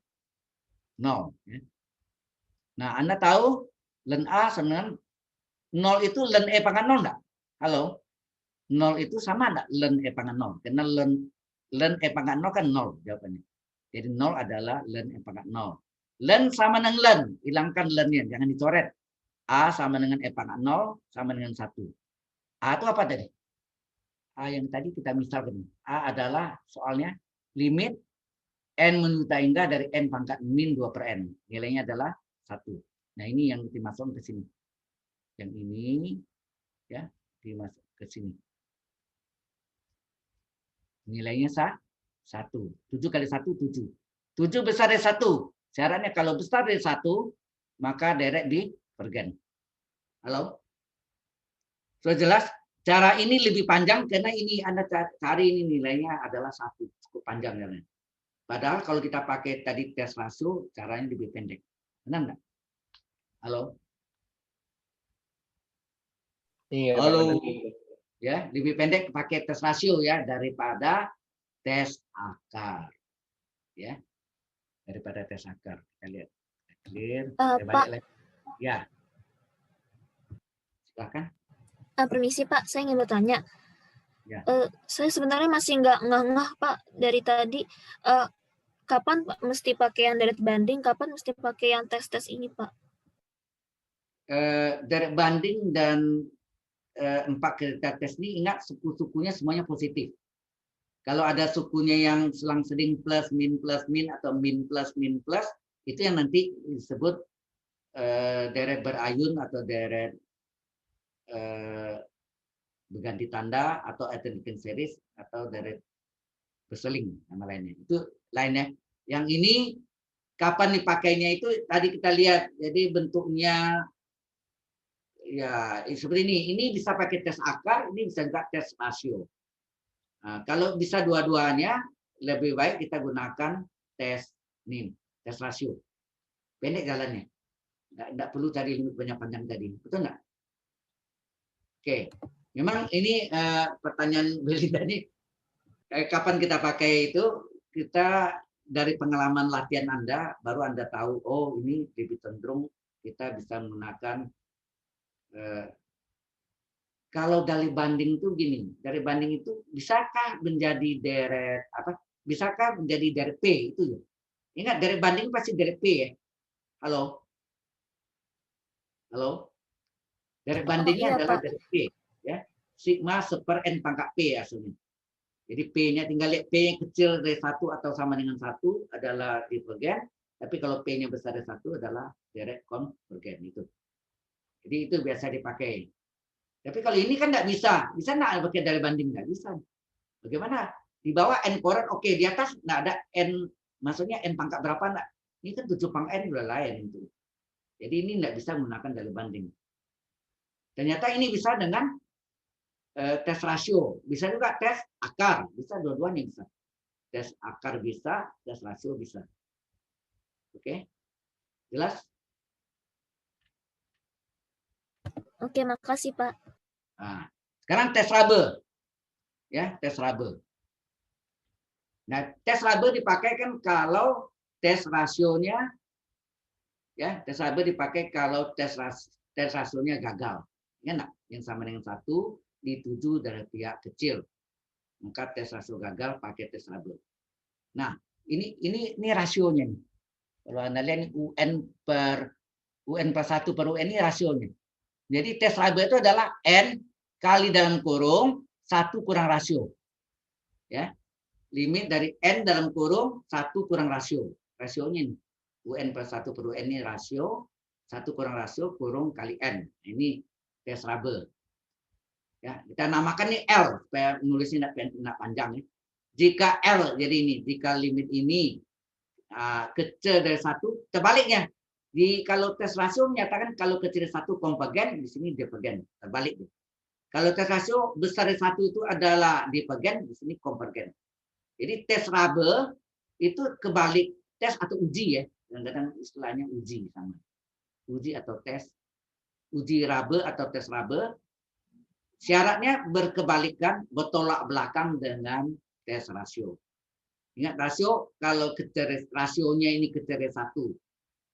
0. Ya. Nah, Anda tahu ln A sama dengan 0 itu ln E pangkat 0 enggak? Halo? 0 itu sama enggak ln E pangkat 0? Karena ln E pangkat 0 kan 0 jawabannya. Jadi 0 adalah ln E pangkat 0. Ln sama dengan ln, hilangkan ln-nya, jangan dicoret. A sama dengan E pangkat 0 sama dengan 1. A itu apa tadi? A yang tadi kita misalkan. A adalah soalnya limit n menuju tak hingga dari n pangkat min 2/n. Nilainya adalah 1. Nah, ini yang dimasukkan ke sini. Yang ini ya dimasuk ke sini. Nilainya 1. 7 kali 1, 7. 7 besar dari 1. Syaratnya kalau besar dari 1, maka direct di pergen. Halo? Sudah jelas? Cara ini lebih panjang karena ini Anda cari ini nilainya adalah 1. Cukup panjang. Padahal kalau kita pakai tadi tes rasio, caranya lebih pendek. Benar enggak? Halo? Iya. Halo? Ya, lebih pendek pakai tes rasio ya daripada tes akar. Ya. Daripada tes akar. Kita lihat. Clear. Pak. Ya. Silakan. Permisi Pak, saya ingin bertanya. Ya. Saya sebenarnya masih nggak ngeh Pak dari tadi. Kapan Pak mesti pakai yang direct banding, kapan mesti pakai yang tes-tes ini Pak? Direct banding dan 4 kriteria tes ini, ingat suku-sukunya semuanya positif. Kalau ada sukunya yang selang-seling plus min atau min plus, itu yang nanti disebut deret berayun atau deret berganti tanda atau alternate series atau deret berseling nama lainnya. Itu lainnya. Yang ini kapan dipakainya itu tadi kita lihat. Jadi bentuknya ya seperti ini. Ini bisa pakai tes akar, ini bisa juga tes rasio. Nah, kalau bisa dua-duanya, lebih baik kita gunakan tes NIM, tes rasio. Pendek jalannya. Nggak perlu cari limit panjang tadi. Betul nggak? Oke. Memang ini pertanyaan Belinda ini, kapan kita pakai itu, kita dari pengalaman latihan Anda, baru Anda tahu, oh ini lebih cenderung kita bisa menggunakan kalau dari banding itu gini, dari banding itu bisakah menjadi deret apa? Bisakah menjadi deret P itu ya? Ingat dari banding pasti deret P ya. Halo, halo. Deret bandingnya adalah deret P ya. Sigma 1/n pangkat P hasilnya. Jadi P-nya tinggal lihat P yang kecil dari 1 atau sama dengan 1 adalah divergen, tapi kalau P-nya besar dari 1 adalah deret konvergen itu. Jadi itu biasa dipakai. Tapi kalau ini kan nggak bisa. Bisa nggak pakai dari banding? Nggak bisa. Bagaimana? Di bawah n koran oke, di atas nggak ada n, maksudnya n pangkat berapa nggak? Ini kan 7 pangkat n udah lain itu. Jadi ini nggak bisa menggunakan dari banding. Ternyata ini bisa dengan tes rasio. Bisa juga tes akar. Bisa dua-duanya bisa. Tes akar bisa, tes rasio bisa. Oke? Jelas? Oke, makasih Pak. Nah, sekarang tes Rabe. Ya, tes Rabe. Nah, tes Rabe dipakai kan kalau tes rasionya Ya, tes rabe dipakai kalau tes rasionya gagal. Ya enggak? Yang sama dengan 1 dituju dari pihak kecil. Maka tes rasio gagal pakai tes rabe. Nah, ini rasionya nih. Kalau Anda lihat ini UN per 1 per UN ini rasionya. Jadi tes rabe itu adalah N kali dalam kurung 1 kurang rasio. Ya. Limit dari N dalam kurung 1 kurang rasio. Rasionya ini. UN per 1 per UN ini rasio, 1 kurang rasio kurung kali N. Ini tes rabe. Ya, kita namakan ini L supaya nulisnya tidak panjang ya. Jika L jadi ini, jika limit ini kecil dari 1, terbaliknya. Kalau tes rasio menyatakan kalau kecil dari 1 konvergen, di sini divergen, terbalik. Kalau tes rasio besar dari 1 itu adalah divergen, di sini konvergen. Jadi tes rabe itu kebalik tes atau uji ya. Kadang-kadang istilahnya uji sama. Uji atau tes. Uji rabe atau tes rabe. Syaratnya berkebalikan, bertolak belakang dengan tes rasio. Ingat rasio, kalau rasionya ini kecil dari 1,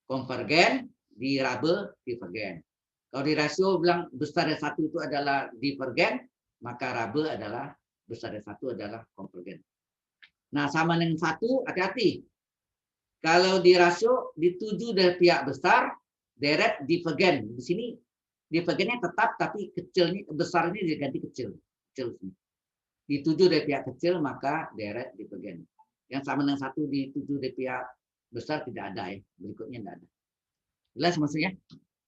konvergen, di rabe divergen. Kalau di rasio bilang besar dari 1 itu adalah divergen, maka rabe adalah besar dari 1 adalah konvergen. Nah, sama dengan 1, hati-hati. Kalau di rasio dituju dari pihak besar, deret divergen. Di sini divergennya tetap, tapi kecilnya besarnya diganti kecil. Kecil sini. Dituju dari pihak kecil, maka deret divergen. Yang sama dengan 1 dituju dari pihak besar tidak ada ya. Berikutnya tidak ada. Jelas maksudnya?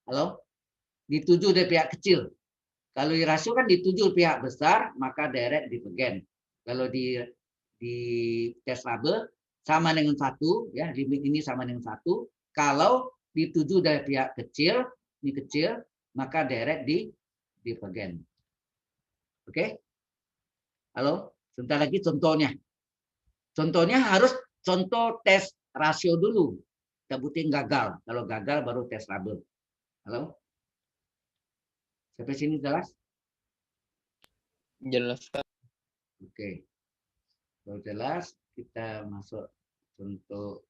Halo? Dituju dari pihak kecil. Kalau di rasio kan dituju pihak besar, maka deret divergen. Kalau di tes rabe sama dengan 1, ya, limit ini sama dengan 1. Kalau dituju dari pihak kecil, ini kecil, maka deret divergen. Oke? Halo? Sebentar lagi contohnya. Contohnya harus contoh tes rasio dulu. Kita buktiin gagal. Kalau gagal baru tes rabe. Halo? Sampai sini jelas? Jelas, Kak. Oke. Kalau jelas, kita masuk contoh.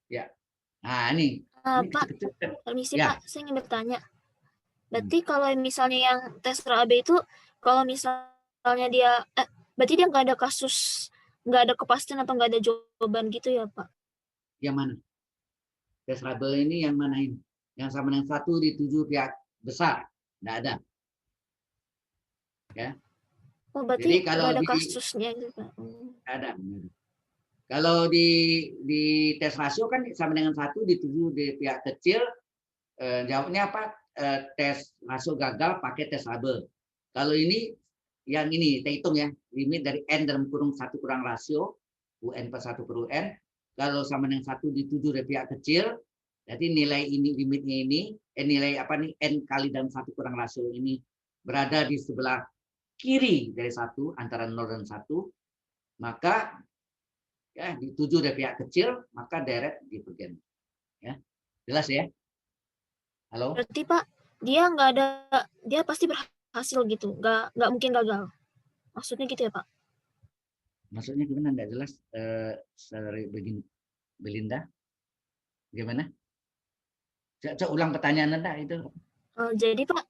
Ya. Nah, ini Pak, kecil-kecil. permisi Ya. Pak, saya ingin bertanya. Berarti kalau misalnya yang tes RAB itu, kalau misalnya dia, berarti dia nggak ada kasus, nggak ada kepastian atau nggak ada jawaban gitu ya Pak? Yang mana? Tes rabe ini yang mana ini? Yang sama dengan 1 dituju pihak besar. Tidak ada. Ya. Oh, berarti Jadi kalau nggak ada di- kasusnya gitu Pak. Ada. Benar. Kalau di tes rasio kan sama dengan 1 dituju di pihak kecil, jawabnya apa? Tes rasio gagal pakai tes rabe. Kalau ini, yang ini kita hitung ya, limit dari N dalam kurung 1 kurang rasio, UN per 1 per UN. Kalau sama dengan 1 dituju dari pihak kecil, jadi nilai ini, limitnya ini, nilai apa nih, N kali dalam 1 kurang rasio ini berada di sebelah kiri dari 1, antara 0 dan 1, maka ya dituju dari pihak kecil, maka deret divergen. Ya, jelas ya? Halo? Berarti Pak, dia nggak ada, dia pasti berhasil gitu, nggak mungkin gagal. Maksudnya gitu ya Pak? Maksudnya gimana? Nggak jelas. Saudari Belinda, gimana? Coba ulang pertanyaan Anda itu. Jadi Pak,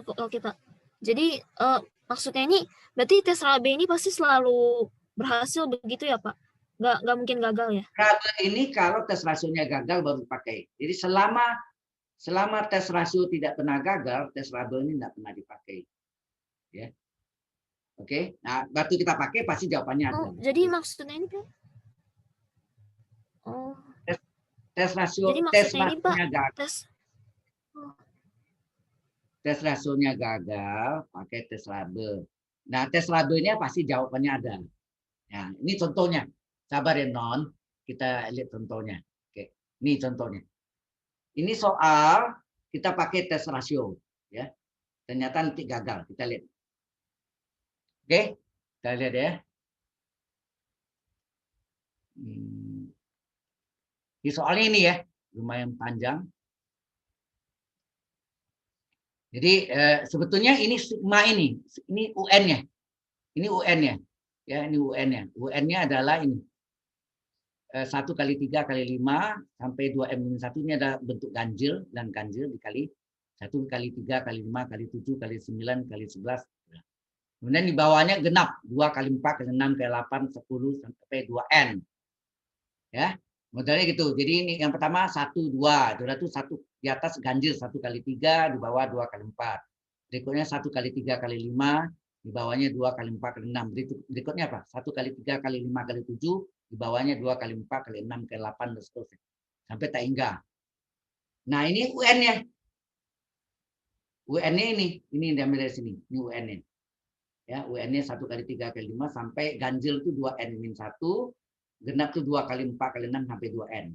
oke Pak. Jadi maksudnya ini, berarti tes RAB ini pasti selalu berhasil begitu ya Pak? Nggak mungkin gagal ya? Rabe ini kalau tes rasionya gagal baru dipakai. Jadi selama tes rasio tidak pernah gagal, tes rabe ini tidak pernah dipakai. Ya. Oke. Nah, waktu kita pakai pasti jawabannya ada. Oh, jadi maksudnya ini Pak? Oh, Tes rasio, jadi tes maksudnya ini Pak, rasionya gagal. tes Tes rasionya gagal, pakai tes rabe. Nah, tes rabenya pasti jawabannya ada. Ya, ini contohnya. Sabar ya Non, kita lihat contohnya. Oke, ini contohnya. Ini soal kita pakai tes rasio, ya. Ternyata nanti gagal. Kita lihat. Oke, kita lihat ya. Di soalnya ini ya, lumayan panjang. Jadi sebetulnya ini sigma ini UN-nya. Ini UN-nya. Ya, ini UN-nya. UN-nya adalah ini. 1 kali 3 kali 5 sampai 2M-1 ini ada bentuk ganjil dan ganjil dikali 1 kali 3 kali 5 kali 7 kali 9 kali 11. Kemudian di bawahnya genap 2 kali 4 kali 6 kali 8 10 sampai 2N. Ya, modelnya gitu. Jadi ini yang pertama 1 2. Itu satu di atas ganjil 1 kali 3, di bawah 2 kali 4. Berikutnya 1 kali 3 kali 5, di bawahnya 2 kali 4 kali 6. Berikutnya apa? 1 kali 3 kali 5 kali 7, di bawahnya 2 kali 4 kali 6 kali 8 dan seterusnya. Sampai tak hingga. Nah, ini UN-nya. UN-nya ini diambil dari sini. Ini UN-nya. Ya, UN-nya 1 kali 3 kali 5 sampai ganjil itu 2N-1, genap itu 2 kali 4 kali 6 sampai 2N.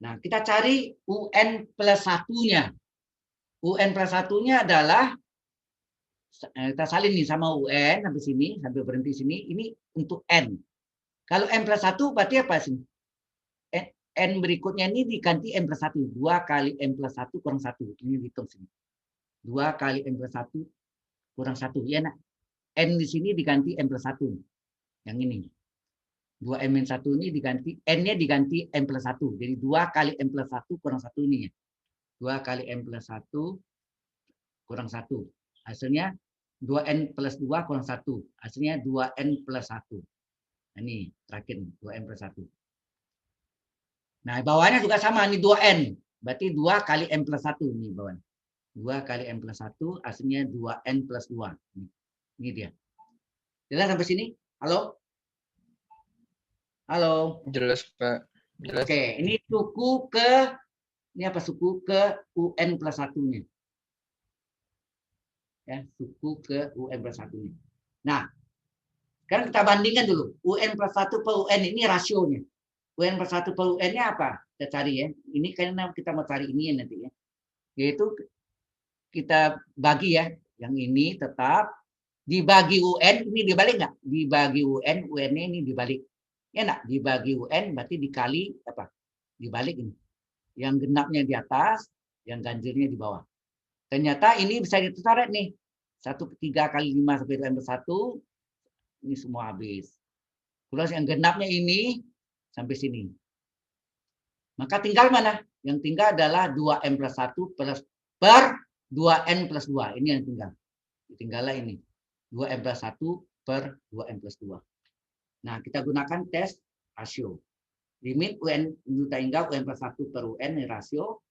Nah, kita cari UN plus 1-nya. UN plus 1-nya adalah kita salin nih sama UN sampai sini, sampai berhenti sini. Ini untuk N. Kalau N plus 1 berarti apa sih? N berikutnya ini diganti N plus 1. 2 kali N plus 1 kurang 1. Ini dihitung sini. 2 kali N plus 1 kurang 1. Ya, nak. N di sini diganti N plus 1. Yang ini. 2M-1 ini diganti, N-nya diganti M plus 1. Jadi 2 kali M plus 1 kurang 1 ini. 2 kali M plus 1 kurang 1. Hasilnya 2N plus 2 kurang 1. Hasilnya 2N plus 1. Ini terakhir 2N plus 1. Nah, bawahnya juga sama, ini 2N. Berarti 2 kali M plus 1 ini bawahnya. 2 kali M plus 1 hasilnya 2N plus 2. Ini dia. Jelas sampai sini? Halo? Halo. Jelas, Pak. Jelas. Oke, ini suku ke UN plus 1-nya. Ya, suku ke UN plus 1-nya. Nah, sekarang kita bandingkan dulu. UN plus 1 per UN ini rasionya. UN plus 1 per UN-nya apa? Kita cari ya. Ini karena kita mau cari ini ya nanti ya. Yaitu kita bagi ya. Yang ini tetap dibagi UN, ini dibalik nggak? Dibagi UN, UN-nya ini dibalik. Ya enggak, dibagi UN berarti dikali apa? Dibalik ini. Yang genapnya di atas, yang ganjilnya di bawah. Ternyata ini bisa ditarik nih. 1 ke 3 kali 5 sampai 2M+1. Ini semua habis. Terus yang genapnya ini sampai sini. Maka tinggal mana? Yang tinggal adalah 2M+1 per 2N plus 2. Ini yang tinggal. Tinggallah ini. 2M+1 per 2M+2. Nah, kita gunakan tes rasio. Limit UN juta hingga UN plus 1 per UN ini rasio.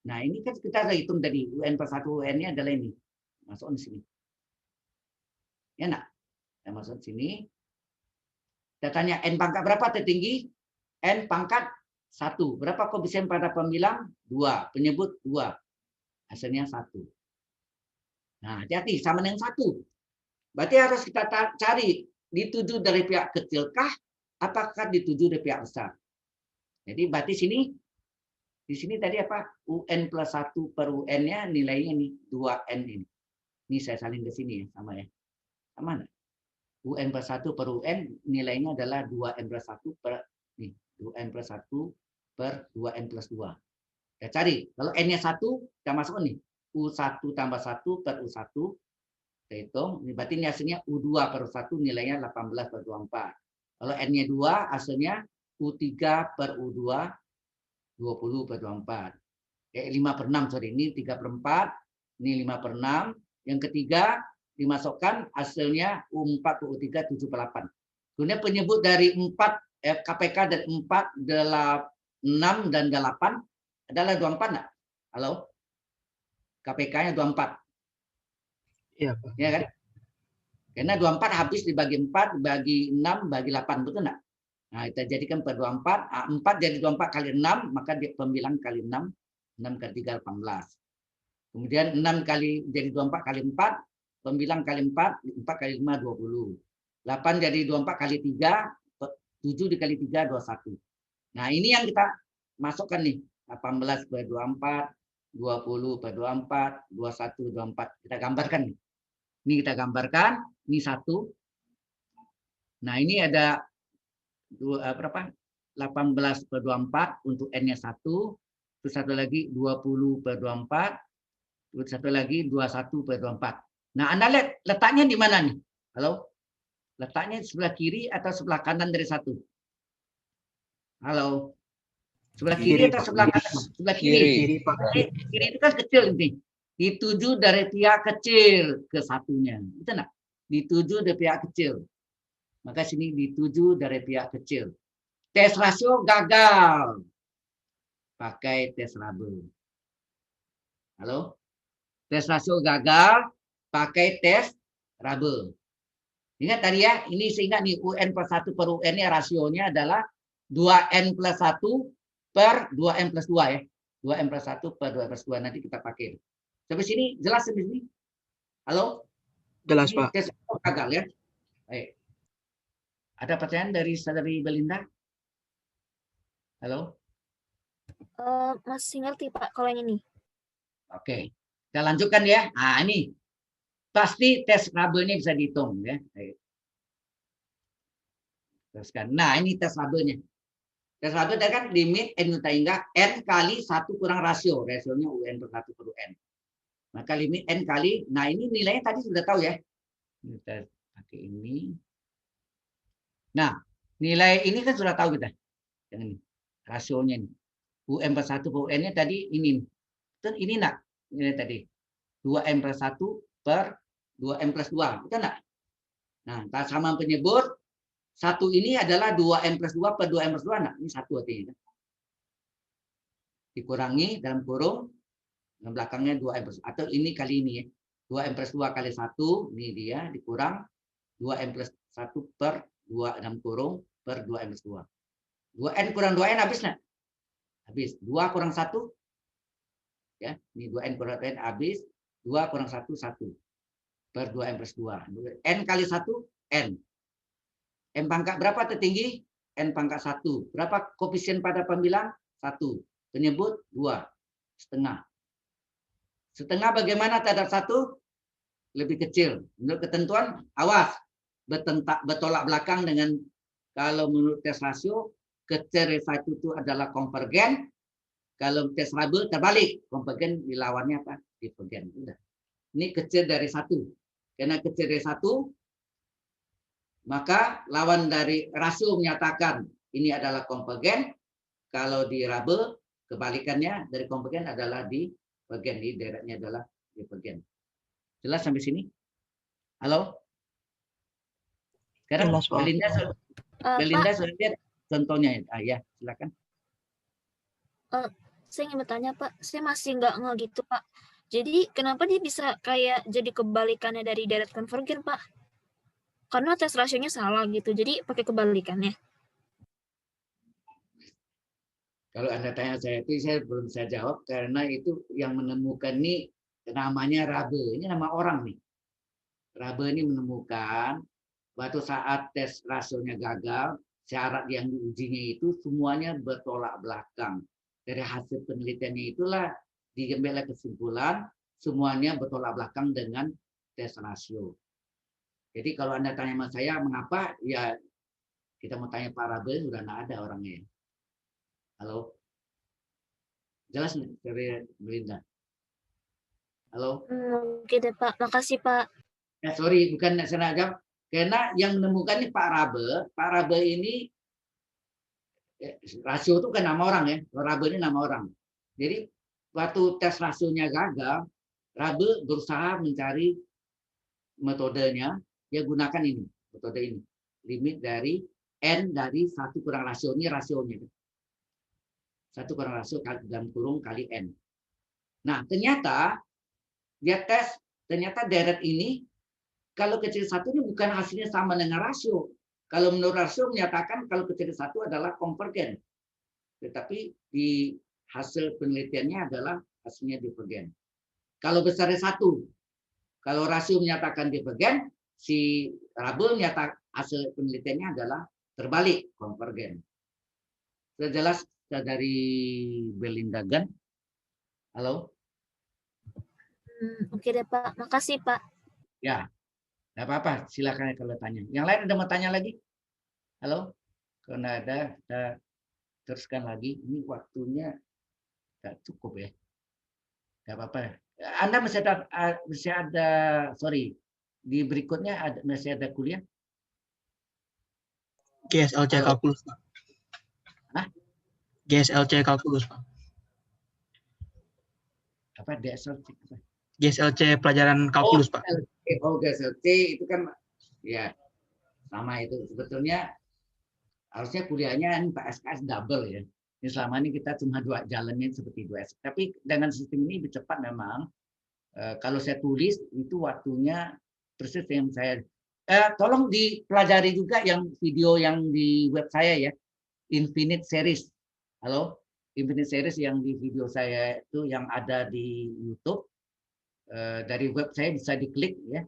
Nah, ini kan kita sudah hitung tadi. UN plus 1 UN-nya adalah ini. Masuk di sini. Ya, nak? Kita masuk di sini. Kita tanya N pangkat berapa tertinggi? N pangkat 1. Berapa koefisien pada pembilang? 2. Penyebut 2. Hasilnya 1. Nah, hati-hati. Sama dengan 1. Berarti harus kita cari. Dituju dari pihak kecilkah? Apakah dituju dari pihak besar? Jadi berarti di sini tadi apa? UN plus 1 per UN-nya nilainya nih 2N ini. Ini saya salin ke sini ya, sama ya. Sama enggak? UN plus 1 per UN nilainya adalah 2N plus 1 per nih, 2N plus 1 per 2N plus 2. Kita cari. Kalau N-nya 1, kita masukkan nih. U1 tambah 1 per U1. Kita hitung, ini berarti ini hasilnya U2 per 1 nilainya 18 per 24. Kalau N-nya 2, hasilnya U3 per U2 20 per 24. 5 per 6, sorry. Ini 3 per 4, ini 5 per 6. Yang ketiga, dimasukkan hasilnya U4 per U3 7 per 8. Kemudian penyebut dari 4, KPK dari 4, 6, dan 8 adalah 24 enggak? Halo? KPK-nya 24. Iya, Pak. Ya kan? Karena 24 habis dibagi 4, bagi 6, bagi 8. Betul enggak? Nah, kita jadikan per 24. 4 jadi 24 kali 6, maka dia pembilang kali 6. 6 kali 3, 18. Kemudian 6 kali jadi 24 kali 4, pembilang kali 4, 4 kali 5, 20. 8 jadi 24 kali 3, 7 dikali 3, 21. Nah, ini yang kita masukkan nih. 18 per 24, 20 per 24, 21, 24. Kita gambarkan nih. Ini kita gambarkan, ini 1. Nah, ini ada berapa? 18 per 24 untuk N-nya 1. Terus satu lagi 20 per 24. Satu lagi 21/24. Nah, Anda lihat letaknya di mana nih? Halo? Letaknya sebelah kiri atau sebelah kanan dari 1? Halo? Sebelah kiri atau Pak. sebelah kanan? Sebelah kiri. Kiri, Pak. Kiri itu kan kecil ini. Dituju dari pihak kecil ke satunya. Betul enggak? Dituju dari pihak kecil. Maka sini dituju dari pihak kecil. Tes rasio gagal. Pakai tes rabel. Halo? Tes rasio gagal. Pakai tes rabel. Ingat tadi ya, ini seingat nih UN plus 1 per UN nya rasionya adalah 2N plus 1 per 2N plus 2 ya. 2N plus 1 per 2N plus 2 nanti kita pakai. Sampai sini jelas sampai sini? Halo? Jelas, Ini Pak. tes gagal ya. Baik. Ada pertanyaan dari Saudari Belinda? Halo? Masih ngerti Pak kalau yang ini. Oke. Kita lanjutkan ya. Nah, ini pasti tes rabelnya bisa dihitung ya. Baik. Teruskan. Nah, ini tes rabelnya. Tes rabel tadi kan limit N hingga N kali 1 kurang rasio. Rasionya UN per 1 per UN. Maka limit N kali, nah ini nilainya tadi sudah tahu ya. Kita pakai ini. Nah, nilai ini kan sudah tahu kita. Yang ini. Rasionya ini. UN per 1 per UN-nya tadi ini. Dan ini nak. Ini tadi. 2M plus 1 per 2M plus 2. Betul enggak? Nah, sama penyebut. 1 ini adalah 2M plus 2 per 2M plus 2. Nah, ini 1 artinya. Dikurangi dalam kurung. Dalam belakangnya 2M plus 1. Atau ini kali ini ya. 2M plus 2 kali 1. Ini dia. Dikurang 2M plus 1 per 2 dalam kurung per 2M plus 2. 2N kurang 2N habis nggak? Habis. 2 kurang 1. Ya, ini 2N kurang 2N habis. 2 kurang 1, 1. Per 2M plus 2. N kali 1, N. N pangkat berapa tertinggi? N pangkat 1. Berapa koefisien pada pembilang? 1. Penyebut 2. Setengah. Setengah bagaimana terhadap 1? Lebih kecil. Menurut ketentuan, awas. Bertolak belakang dengan kalau menurut tes rasio, kecil dari 1 itu adalah konvergen. Kalau tes rabel terbalik. Konvergen dilawannya apa? Divergen. Udah. Ini kecil dari 1. Karena kecil dari 1, maka lawan dari rasio menyatakan ini adalah konvergen. Kalau di rabel, kebalikannya dari konvergen adalah divergen. Di deretnya adalah divergen. Jelas sampai sini? Halo? Sekarang Jelas, Pak. Belinda Pak, sudah lihat contohnya. Ya, silakan. saya ingin bertanya Pak, saya masih nggak gitu Pak. Jadi kenapa dia bisa kayak jadi kebalikannya dari deret konvergen Pak? Karena tes rasionya salah gitu, jadi pakai kebalikannya. Kalau Anda tanya saya itu, saya belum bisa jawab karena itu yang menemukan ini namanya Rabe. Ini nama orang nih. Rabe ini menemukan waktu saat tes rasionya gagal, syarat yang diujinya itu semuanya bertolak belakang. Dari hasil penelitiannya itulah diambil kesimpulan semuanya bertolak belakang dengan tes rasio. Jadi kalau Anda tanya sama saya mengapa, ya kita mau tanya Pak Rabe, sudah nggak ada orangnya. Halo? Jelas nih dari Belinda? Halo? Oke deh Pak, makasih Pak. Ya, sorry, bukan saya jawab. Karena yang menemukan ini Pak Rabe. Pak Rabe ini rasio itu kan nama orang ya. Rabe ini nama orang. Jadi waktu tes rasionya gagal, Rabe berusaha mencari metodenya. Dia gunakan ini, metode ini. Limit dari N dari 1 kurang rasio. Ini rasionya. 1 kurang rasio dalam kurung kali N. Nah, ternyata dia tes, ternyata deret ini kalau kecil 1 ini bukan hasilnya sama dengan rasio. Kalau menurut rasio menyatakan kalau kecil 1 adalah konvergen. Tetapi di hasil penelitiannya adalah hasilnya divergen. Kalau besar dari 1, kalau rasio menyatakan divergen, si Rabe menyatakan hasil penelitiannya adalah terbalik, konvergen. Sudah jelas dari Belinda Gan? Halo? Oke deh Pak, makasih Pak. Ya, nggak apa-apa. Silakan kalau tanya. Yang lain ada mau tanya lagi? Halo? Kalau nggak ada, kita teruskan lagi. Ini waktunya nggak cukup ya. Nggak apa-apa. Anda masih ada, sorry, di berikutnya masih ada kuliah? GSLC Halo. kalkulus, Pak. Hah? GSLC kalkulus, Pak. Apa DSLC? Apa? GSLC pelajaran kalkulus, Pak. Oh, GSLC itu kan ya sama itu. Sebetulnya harusnya kuliahnya Pak SKS double ya. Ini selama ini kita cuma jalannya seperti 2S. Tapi dengan sistem ini lebih cepat memang. Kalau saya tulis itu waktunya persis yang saya. Tolong dipelajari juga yang video yang di web saya ya, Infinite Series. Halo, Infinite Series yang di video saya itu yang ada di YouTube. Dari web saya bisa diklik ya.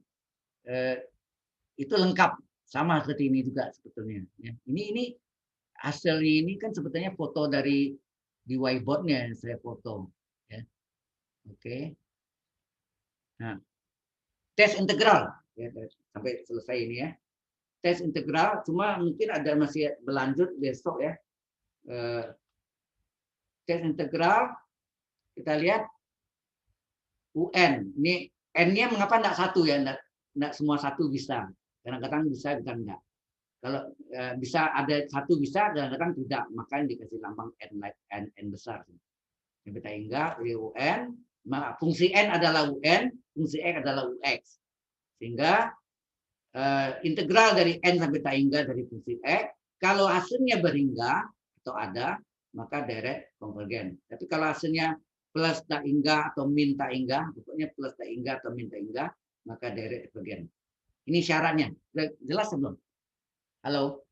Itu lengkap sama seperti ini juga sebetulnya. Ya. Ini hasilnya ini kan sebetulnya foto dari di whiteboardnya yang saya foto. Ya. Oke. Nah, tes integral ya, sampai selesai ini ya. Tes integral, cuma mungkin ada masih berlanjut besok ya. Tes integral kita lihat UN. Ini N-nya mengapa enggak satu ya? Enggak semua satu bisa. Kadang-kadang bisa, kadang enggak. Kalau bisa ada satu bisa, kadang-kadang tidak. Makanya dikasih lambang N besar. Sampai hingga UN, fungsi N adalah UN, fungsi X adalah UX. Sehingga integral dari N sampai hingga dari fungsi X, kalau hasilnya berhingga atau ada, maka direct konvergen. Tapi kalau hasilnya plus tak hingga atau min tak hingga, pokoknya plus tak hingga atau min tak hingga, maka direct konvergen. Ini syaratnya. Jelas sebelum? Halo?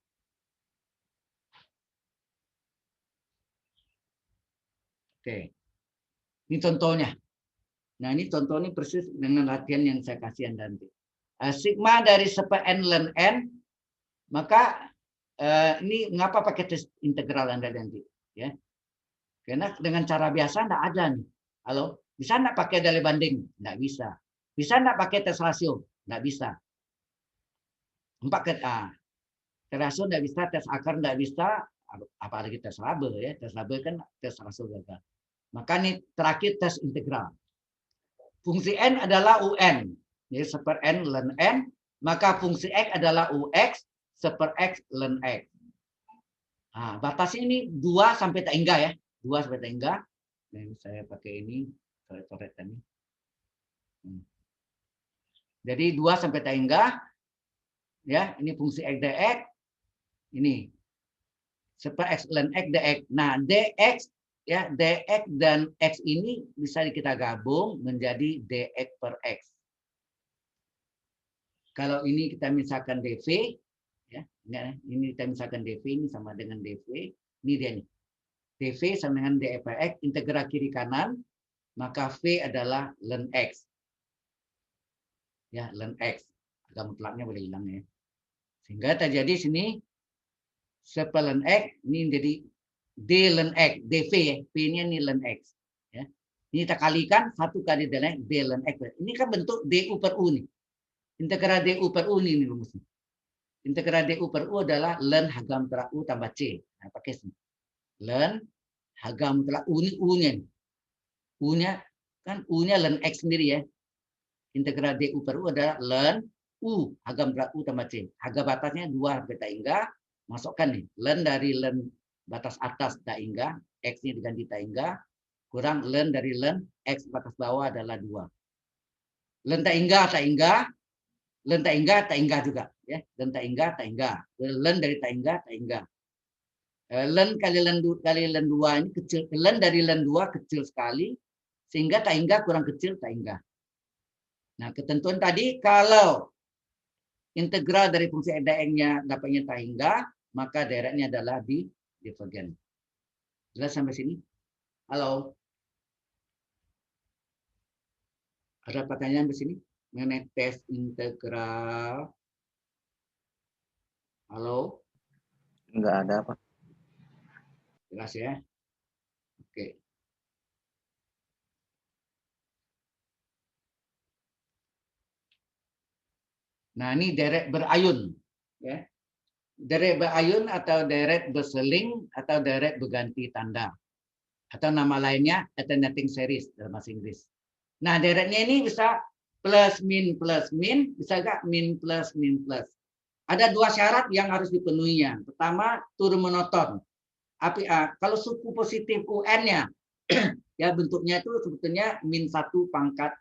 Oke. Ini contohnya. Nah, ini contohnya persis dengan latihan yang saya kasih Anda nanti. Sigma dari seper n ln n, maka ini mengapa pakai tes integral Anda nanti? Ya. Karena dengan cara biasa enggak ada nih. Halo, bisa enggak pakai dari banding? Enggak bisa. Bisa enggak pakai tes rasio? Enggak bisa. Tes rasio enggak bisa, tes akar enggak bisa, apalagi tes label ya. Tes label kan tes rasio gagal. Maka ini terakhir tes integral. Fungsi n adalah UN, jadi seper n ln n, maka fungsi x adalah UX seper x ln x. Nah, batasnya ini 2 sampai tak hingga ya. 2 sampai tak hingga. Nah, saya pakai ini, coret tadi. Jadi 2 sampai tak hingga. Ya, ini fungsi x dx. Ini seper x ln x dx. Nah, dx ya, dx dan x ini bisa kita gabung menjadi dx per x. Kalau ini kita misalkan dv, ya, ini kita misalkan dv ini sama dengan dv, ini dia nih. dv sama dengan dx per x, integral kiri kanan, maka v adalah ln x. Ya, ln x. Agak mutlaknya boleh hilang ya. Sehingga terjadi sini seper ln x ini menjadi d ln x, dv ya, v-nya ini ln x. Ya. Ini kita kalikan 1 kali d ln x. Ini kan bentuk du per u nih. Integral du per u ini rumusnya. Integral du per u adalah ln H mutlak u tambah c. Nah, pakai sini. Ln H mutlak u ini u-nya. U-nya kan u-nya ln x sendiri ya. Integral du per u adalah ln u H mutlak u tambah c. Harga batasnya 2 sampai tak hingga. Masukkan nih. Ln dari ln batas atas tak hingga, x-nya diganti tak hingga, kurang ln dari ln x batas bawah adalah 2. Ln tak hingga, ln tak hingga juga ya. Ln tak hingga. Ln dari tak hingga. Ln kali ln 2 ini kecil, ln dari ln 2 kecil sekali sehingga tak hingga kurang kecil tak hingga. Nah, ketentuan tadi kalau integral dari fungsi dx-nya dapatnya tak hingga, maka directnya adalah divergen. Jelas sampai sini? Halo? Ada pertanyaan di sini mengenai tes integral? Halo? Enggak ada, Pak. Jelas ya? Oke. Nah, ini deret berayun. Ya. Deret berayun atau deret berseling atau deret berganti tanda. Atau nama lainnya alternating series dalam bahasa Inggris. Nah, deretnya ini bisa plus, min, bisa nggak min, plus. Ada 2 syarat yang harus dipenuhinya. Pertama, turun monoton. Kalau suku positif UN-nya, ya bentuknya itu sebetulnya min 1 pangkat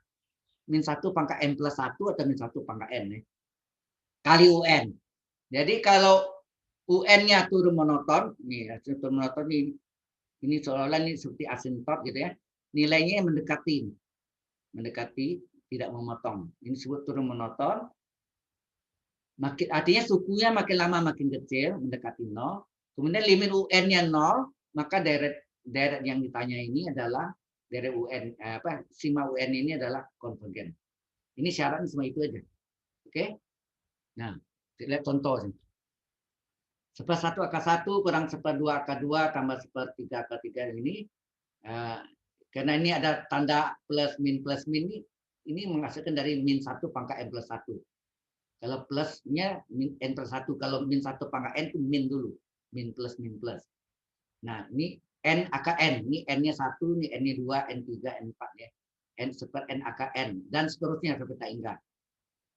n plus 1 atau min 1 pangkat n ya, kali UN. Jadi kalau UN-nya turun monoton, nih turun monoton ini seolah-olah ini seperti asintot gitu ya. Nilainya mendekati tidak memotong. Ini disebut turun monoton. Artinya sukunya makin lama makin kecil, mendekati 0. Kemudian limit UN-nya 0, maka deret yang ditanya ini adalah deret UN sima UN ini adalah konvergen. Ini syaratnya cuma itu aja. Oke? Nah, lihat contoh. 1/1 akar 1 kurang 1/2 akar 2 tambah 1/3 akar 3 ini. Karena ini ada tanda plus min ini menghasilkan dari min 1 pangkat n plus 1. Kalau plusnya min n plus 1, kalau min 1 pangkat n itu min dulu. Min plus. Nah, ini n akar n. Ini n-nya 1, ini n-nya 2, n3, n4 ya. N akar n dan seterusnya sampai tak hingga.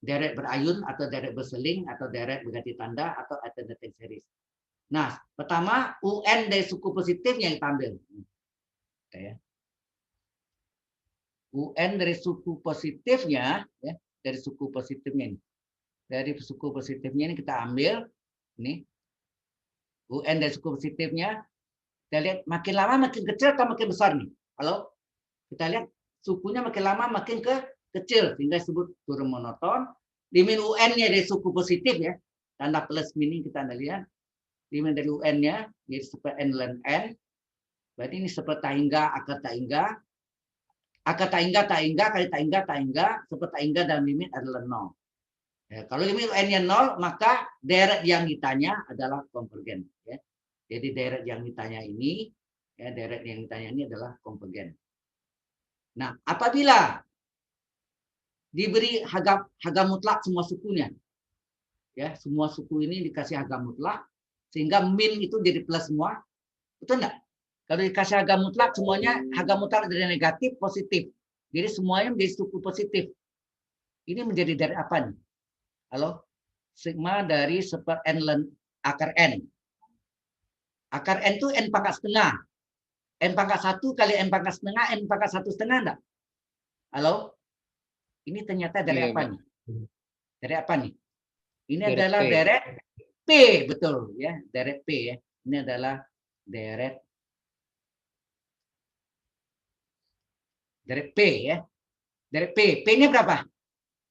Deret berayun atau deret berseling atau deret berganti tanda atau alternating series. Nah, pertama UN dari suku positifnya yang kita ambil. Ya. UN dari suku positifnya, ya, dari suku positifnya ini. Dari suku positifnya ini kita ambil ini. UN dari suku positifnya, kita lihat makin lama makin kecil atau makin besar nih. Kalau kita lihat sukunya makin lama makin kecil sehingga disebut turun monoton. Limit UN-nya dari suku positif ya, tanda plus min kita lihat. Limit dari UN-nya yaitu seperti n ln n. Berarti ini seperti tak hingga akar tak hingga. Akar tak hingga kali tak hingga seperti tak hingga dalam limit adalah 0. Ya, kalau limit UN-nya 0 maka deret yang ditanya adalah konvergen. Ya. Jadi deret yang ditanya ini, ya, deret yang ditanya ini adalah konvergen. Nah, apabila diberi harga mutlak semua sukunya, ya semua suku ini dikasih harga mutlak, sehingga min itu jadi plus semua, betul enggak? Kalau dikasih harga mutlak semuanya harga mutlak dari negatif positif, jadi semuanya menjadi suku positif. Ini menjadi dari apa nih? Halo, sigma dari seper n ln akar n. Akar n itu n pangkat setengah. N pangkat 1 kali n pangkat setengah, n pangkat 1/2 enggak? Halo? Ini ternyata dari apa nih? Dari apa nih? Ini adalah deret P, betul ya, deret P ya. Ini adalah deret P ya. Deret P. P-nya berapa?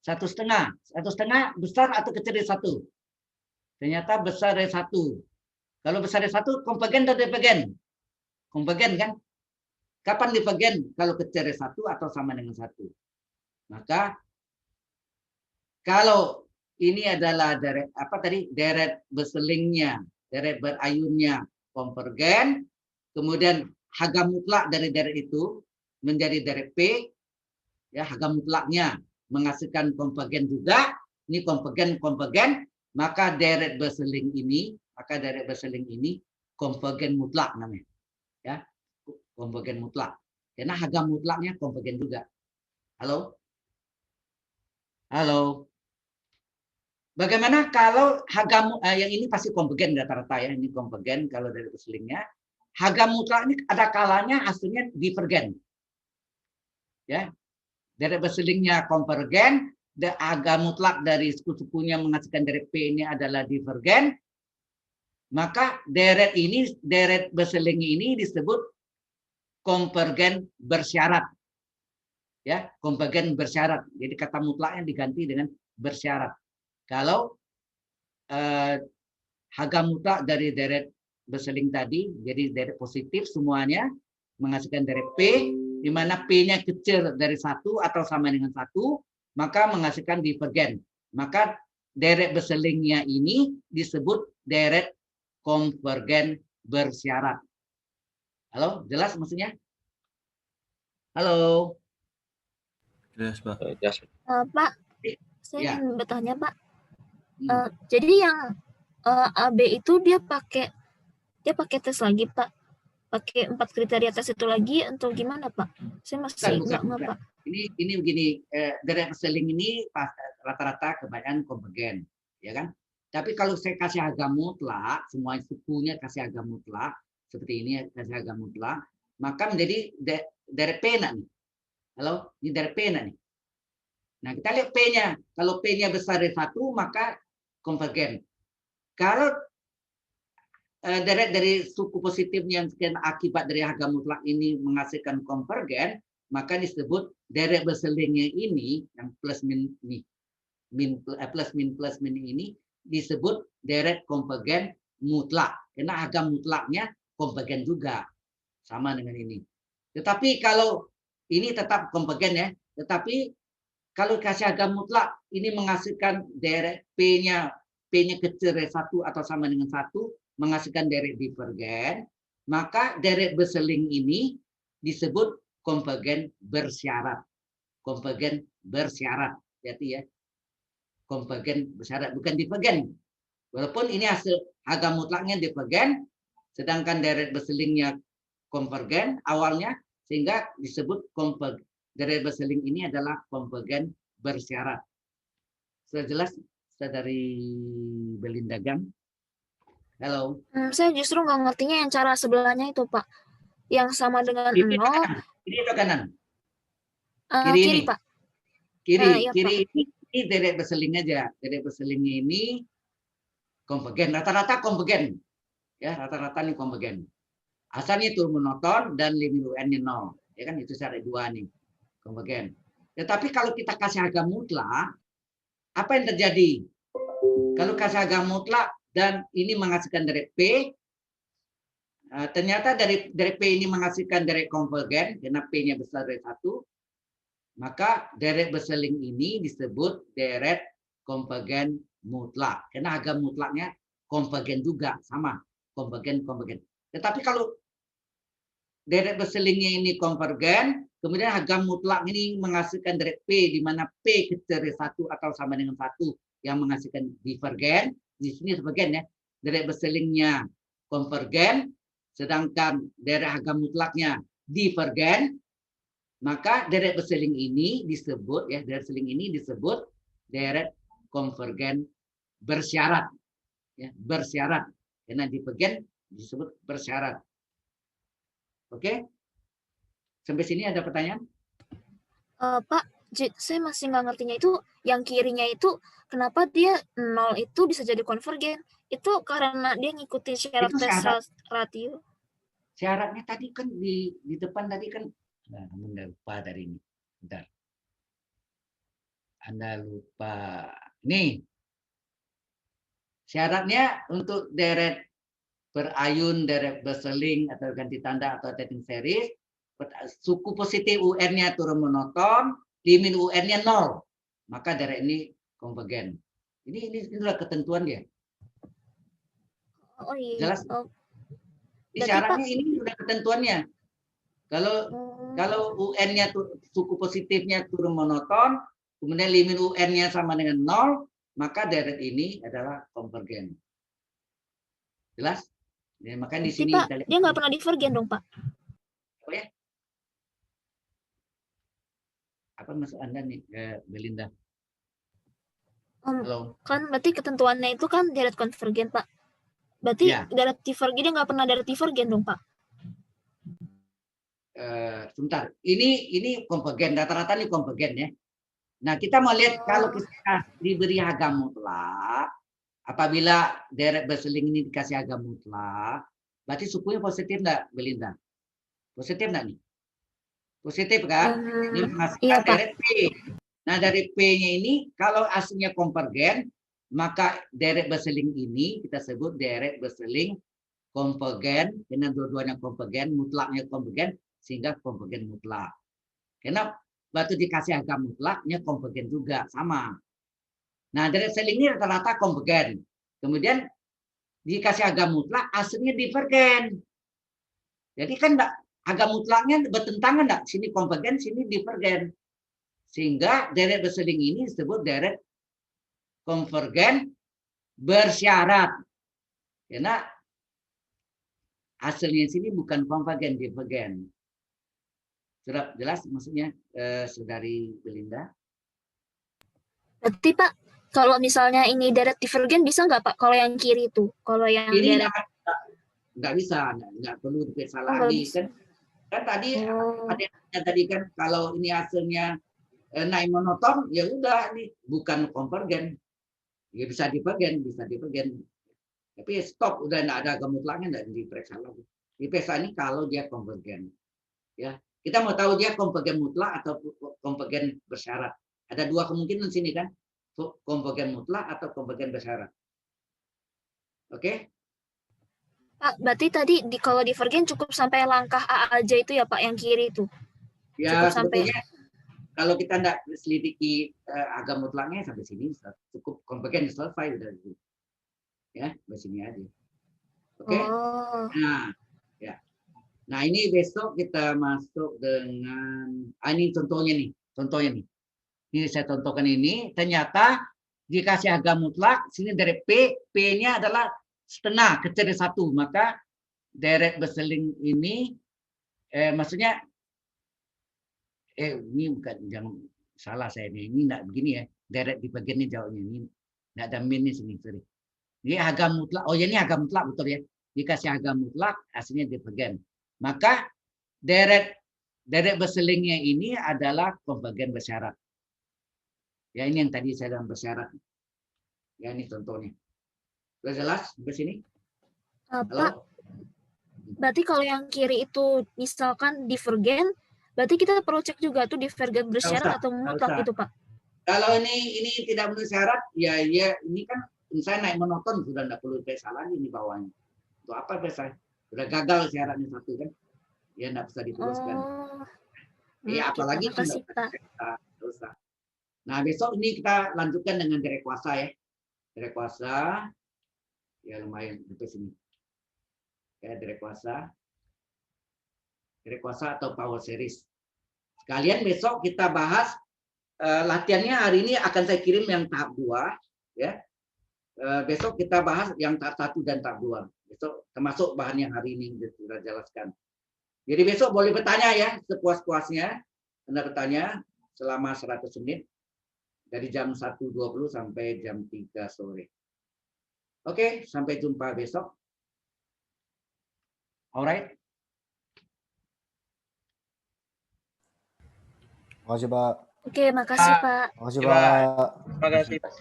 1/2. 1/2 besar atau kecil dari 1? Ternyata besar dari 1. Kalau besar dari 1, konvergen atau divergen? Konvergen kan? Kapan divergen? Kalau kecil dari 1 atau sama dengan 1. Maka kalau ini adalah deret apa tadi? Deret berselingnya, deret berayunnya konvergen, kemudian harga mutlak dari deret itu menjadi deret P, ya harga mutlaknya menghasilkan konvergen juga. Ini konvergen, maka deret berseling ini, konvergen mutlak namanya. Ya. Konvergen mutlak. Karena harga mutlaknya konvergen juga. Halo? Halo. Bagaimana kalau harga yang ini pasti konvergen rata-rata ya, ini konvergen kalau dari berselingnya. Harga mutlak ini ada kalanya hasilnya divergen. Ya. Dari berselingnya konvergen, harga mutlak dari suku-sukunya menghasilkan deret P ini adalah divergen. Maka deret berseling ini disebut konvergen bersyarat. Ya, konvergen bersyarat. Jadi kata mutlaknya diganti dengan bersyarat. Kalau harga mutlak dari deret berseling tadi, jadi deret positif semuanya menghasilkan deret P, di mana P-nya kecil dari 1 atau sama dengan 1, maka menghasilkan divergen. Maka deret berselingnya ini disebut deret konvergen bersyarat. Halo, jelas maksudnya? Halo. Jelas, Pak. Pak, saya Ya. ingin bertanya, Pak. Jadi yang AB itu dia pakai tes lagi, Pak. pakai 4 kriteria tes itu lagi atau gimana Pak? Saya masih nggak bukan. Pak. Ini begini, direct selling ini rata-rata kebanyakan konvergen, ya kan? Tapi kalau saya kasih harga mutlak, semua sukunya kasih harga mutlak, seperti ini kasih harga mutlak, maka menjadi direct payment nih. Halo, ini direct payment nih. Nah, kita lihat P-nya. Kalau P-nya besar dari 1, maka konvergen. Kalau direct dari suku positifnya yang sekian akibat dari harga mutlak ini menghasilkan konvergen, maka disebut direct berselingnya ini yang plus min ini, plus min ini disebut direct konvergen mutlak. Karena harga mutlaknya konvergen juga sama dengan ini. Tetapi kalau ini tetap konvergen ya, tetapi kalau kasih harga mutlak ini menghasilkan direct P-nya kecil dari 1 atau sama dengan 1, menghasilkan direct divergen, maka direct berseling ini disebut konvergen bersyarat. Konvergen bersyarat, berarti ya. Konvergen bersyarat, bukan divergen. Walaupun ini hasil harga mutlaknya divergen, sedangkan direct berselingnya konvergen awalnya, sehingga disebut direct berseling ini adalah konvergen bersyarat. Sudah jelas, Saudari Belinda Gang? Halo. Saya justru nggak ngertinya yang cara sebelahnya itu Pak. Yang sama dengan 0. Kiri atau kanan? Kiri Pak. Kiri, Iya, kiri ini direct berseling aja. Direct berselingnya ini konvergen, rata-rata konvergen. Ya, rata-rata ini konvergen. Asalnya itu monoton dan limit UN-nya 0. Ya kan, itu syarat 2 nih. Konvergen. Tetapi kalau kita kasih harga mutlak, apa yang terjadi? Kalau kasih harga mutlak dan ini menghasilkan direct P, ternyata dari P ini menghasilkan direct konvergen, karena P-nya besar dari 1, maka direct berseling ini disebut direct konvergen mutlak. Karena harga mutlaknya konvergen juga, sama. Konvergen. Tetapi kalau direct berselingnya ini konvergen, kemudian harga mutlak ini menghasilkan direct P, di mana P kecil dari 1 atau sama dengan 1 yang menghasilkan divergen. Di sini divergen ya. Direct berselingnya konvergen, sedangkan direct harga mutlaknya divergen, maka direct berseling ini disebut ya, direct berseling ini disebut direct konvergen bersyarat. Ya, bersyarat. Karena divergen disebut bersyarat. Oke? Sampai sini ada pertanyaan? Pak, saya masih nggak ngertinya itu, yang kirinya itu kenapa dia 0 itu bisa jadi konvergen? Itu karena dia ngikutin syarat Itu tes syarat. ratio. Syaratnya tadi kan di depan tadi kan, nah, Anda lupa tadi ini. Bentar. Anda lupa. Nih. Syaratnya untuk direct berayun, direct berseling atau ganti tanda atau testing series, suku positif UN-nya turun monoton, limit UN-nya 0. Maka direct ini konvergen. Ini adalah ketentuan dia. Oh iya. Jelas? Oh. Ini syaratnya ini sudah ketentuannya. Kalau UN-nya suku positifnya turun monoton, kemudian limit UN-nya sama dengan 0, maka direct ini adalah konvergen. Jelas? Ya, makanya di sini Pak, dia nggak pernah divergen dong, Pak. Oh ya? Apa maksud Anda nih, Belinda? Halo. Kan berarti ketentuannya itu kan direct konvergen, Pak. Berarti Ya. direct divergen dia nggak pernah direct divergen dong, Pak. Sebentar. Ini konvergen, rata-rata ini konvergen ya. Nah, kita mau lihat kalau kita diberi harga mutlak, apabila direct berseling ini dikasih harga mutlak, berarti sukunya positif enggak, Belinda? Positif enggak nih? Positif kan? Ini menghasilkan direct P. Nah, dari P-nya ini kalau aslinya konvergen, maka direct berseling ini kita sebut direct berseling konvergen, karena dua-duanya konvergen, mutlaknya konvergen, sehingga konvergen mutlak. Karena waktu dikasih harga mutlaknya konvergen juga, sama. Nah, direct selling ini rata-rata konvergen. Kemudian dikasih harga mutlak, aslinya divergen. Jadi kan harga mutlaknya bertentangan enggak? Sini konvergen, sini divergen. Sehingga direct berseling ini disebut direct konvergen bersyarat. Karena hasilnya sini bukan konvergen, divergen. Sudah jelas maksudnya, Saudari Belinda? Berarti Pak, kalau misalnya ini direct divergen bisa nggak Pak? Kalau yang kiri itu, kalau yang Ini direct. nggak bisa, nggak perlu diperiksa nggak lagi bisa. kan tadi Oh. ada yang tanya tadi kan kalau ini hasilnya naik monoton, ya udah ini bukan konvergen, ya bisa divergen, tapi stop, udah nggak ada kemutlaknya, nggak diperiksa lagi. Diperiksa ini kalau dia konvergen, ya kita mau tahu dia konvergen mutlak atau konvergen bersyarat. Ada dua kemungkinan sini kan, konvergen mutlak atau konvergen bersyarat. Oke? Pak, berarti tadi kalau divergen cukup sampai langkah A aja itu ya Pak, yang kiri itu. Ya Cukup sampai. sebetulnya kalau kita tidak selidiki agama mutlaknya sampai sini cukup konvergen selesai udah gitu. Ya, sampai sini aja. Oke? Oh. Nah, ya. Nah, ini besok kita masuk dengan ini contohnya nih. Ini saya contohkan ini, ternyata dikasih harga mutlak, sini dari P, P-nya adalah setengah kecil dari 1, maka direct berseling ini maksudnya ini bukan, jangan salah saya ini enggak begini ya. Direct di bagian ini jauhnya ini enggak ada min di sini, sorry. Ini harga mutlak. Oh ya, ini harga mutlak betul ya. Dikasih harga mutlak, hasilnya divergen. Maka direct berselingnya ini adalah konvergen bersyarat. Ya, ini yang tadi saya dalam bersyarat. Ya, ini contohnya. Sudah jelas sampai sini? Pak, Halo? berarti kalau yang kiri itu misalkan divergen, berarti kita perlu cek juga tuh divergen bersyarat atau mutlak usah. itu Pak? Kalau ini tidak memenuhi syarat, ya ini kan misalnya naik monoton sudah tidak perlu periksa lagi di bawahnya. Untuk apa periksa? Sudah gagal syaratnya satu kan? Ya tidak bisa diteruskan. Oh. Apalagi Terima kasih Pak. Dosa. Nah, besok ini kita lanjutkan dengan direct kuasa ya. Direct kuasa, ya lumayan sampai sini. Ya, direct kuasa atau power series. Sekalian besok kita bahas latihannya hari ini akan saya kirim yang tahap 2 ya. Besok kita bahas yang tahap 1 dan tahap 2. Besok termasuk bahan yang hari ini sudah jelaskan. Jadi besok boleh bertanya ya sepuas-puasnya. Anda bertanya selama 100 menit dari jam 1.20 sampai jam 3 sore. Oke, sampai jumpa besok. Alright. Makasih Pak. Oke, makasih Pak. Makasih Pak. Pak. Terima kasih Pak.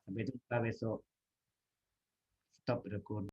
Sampai jumpa besok. Stop record.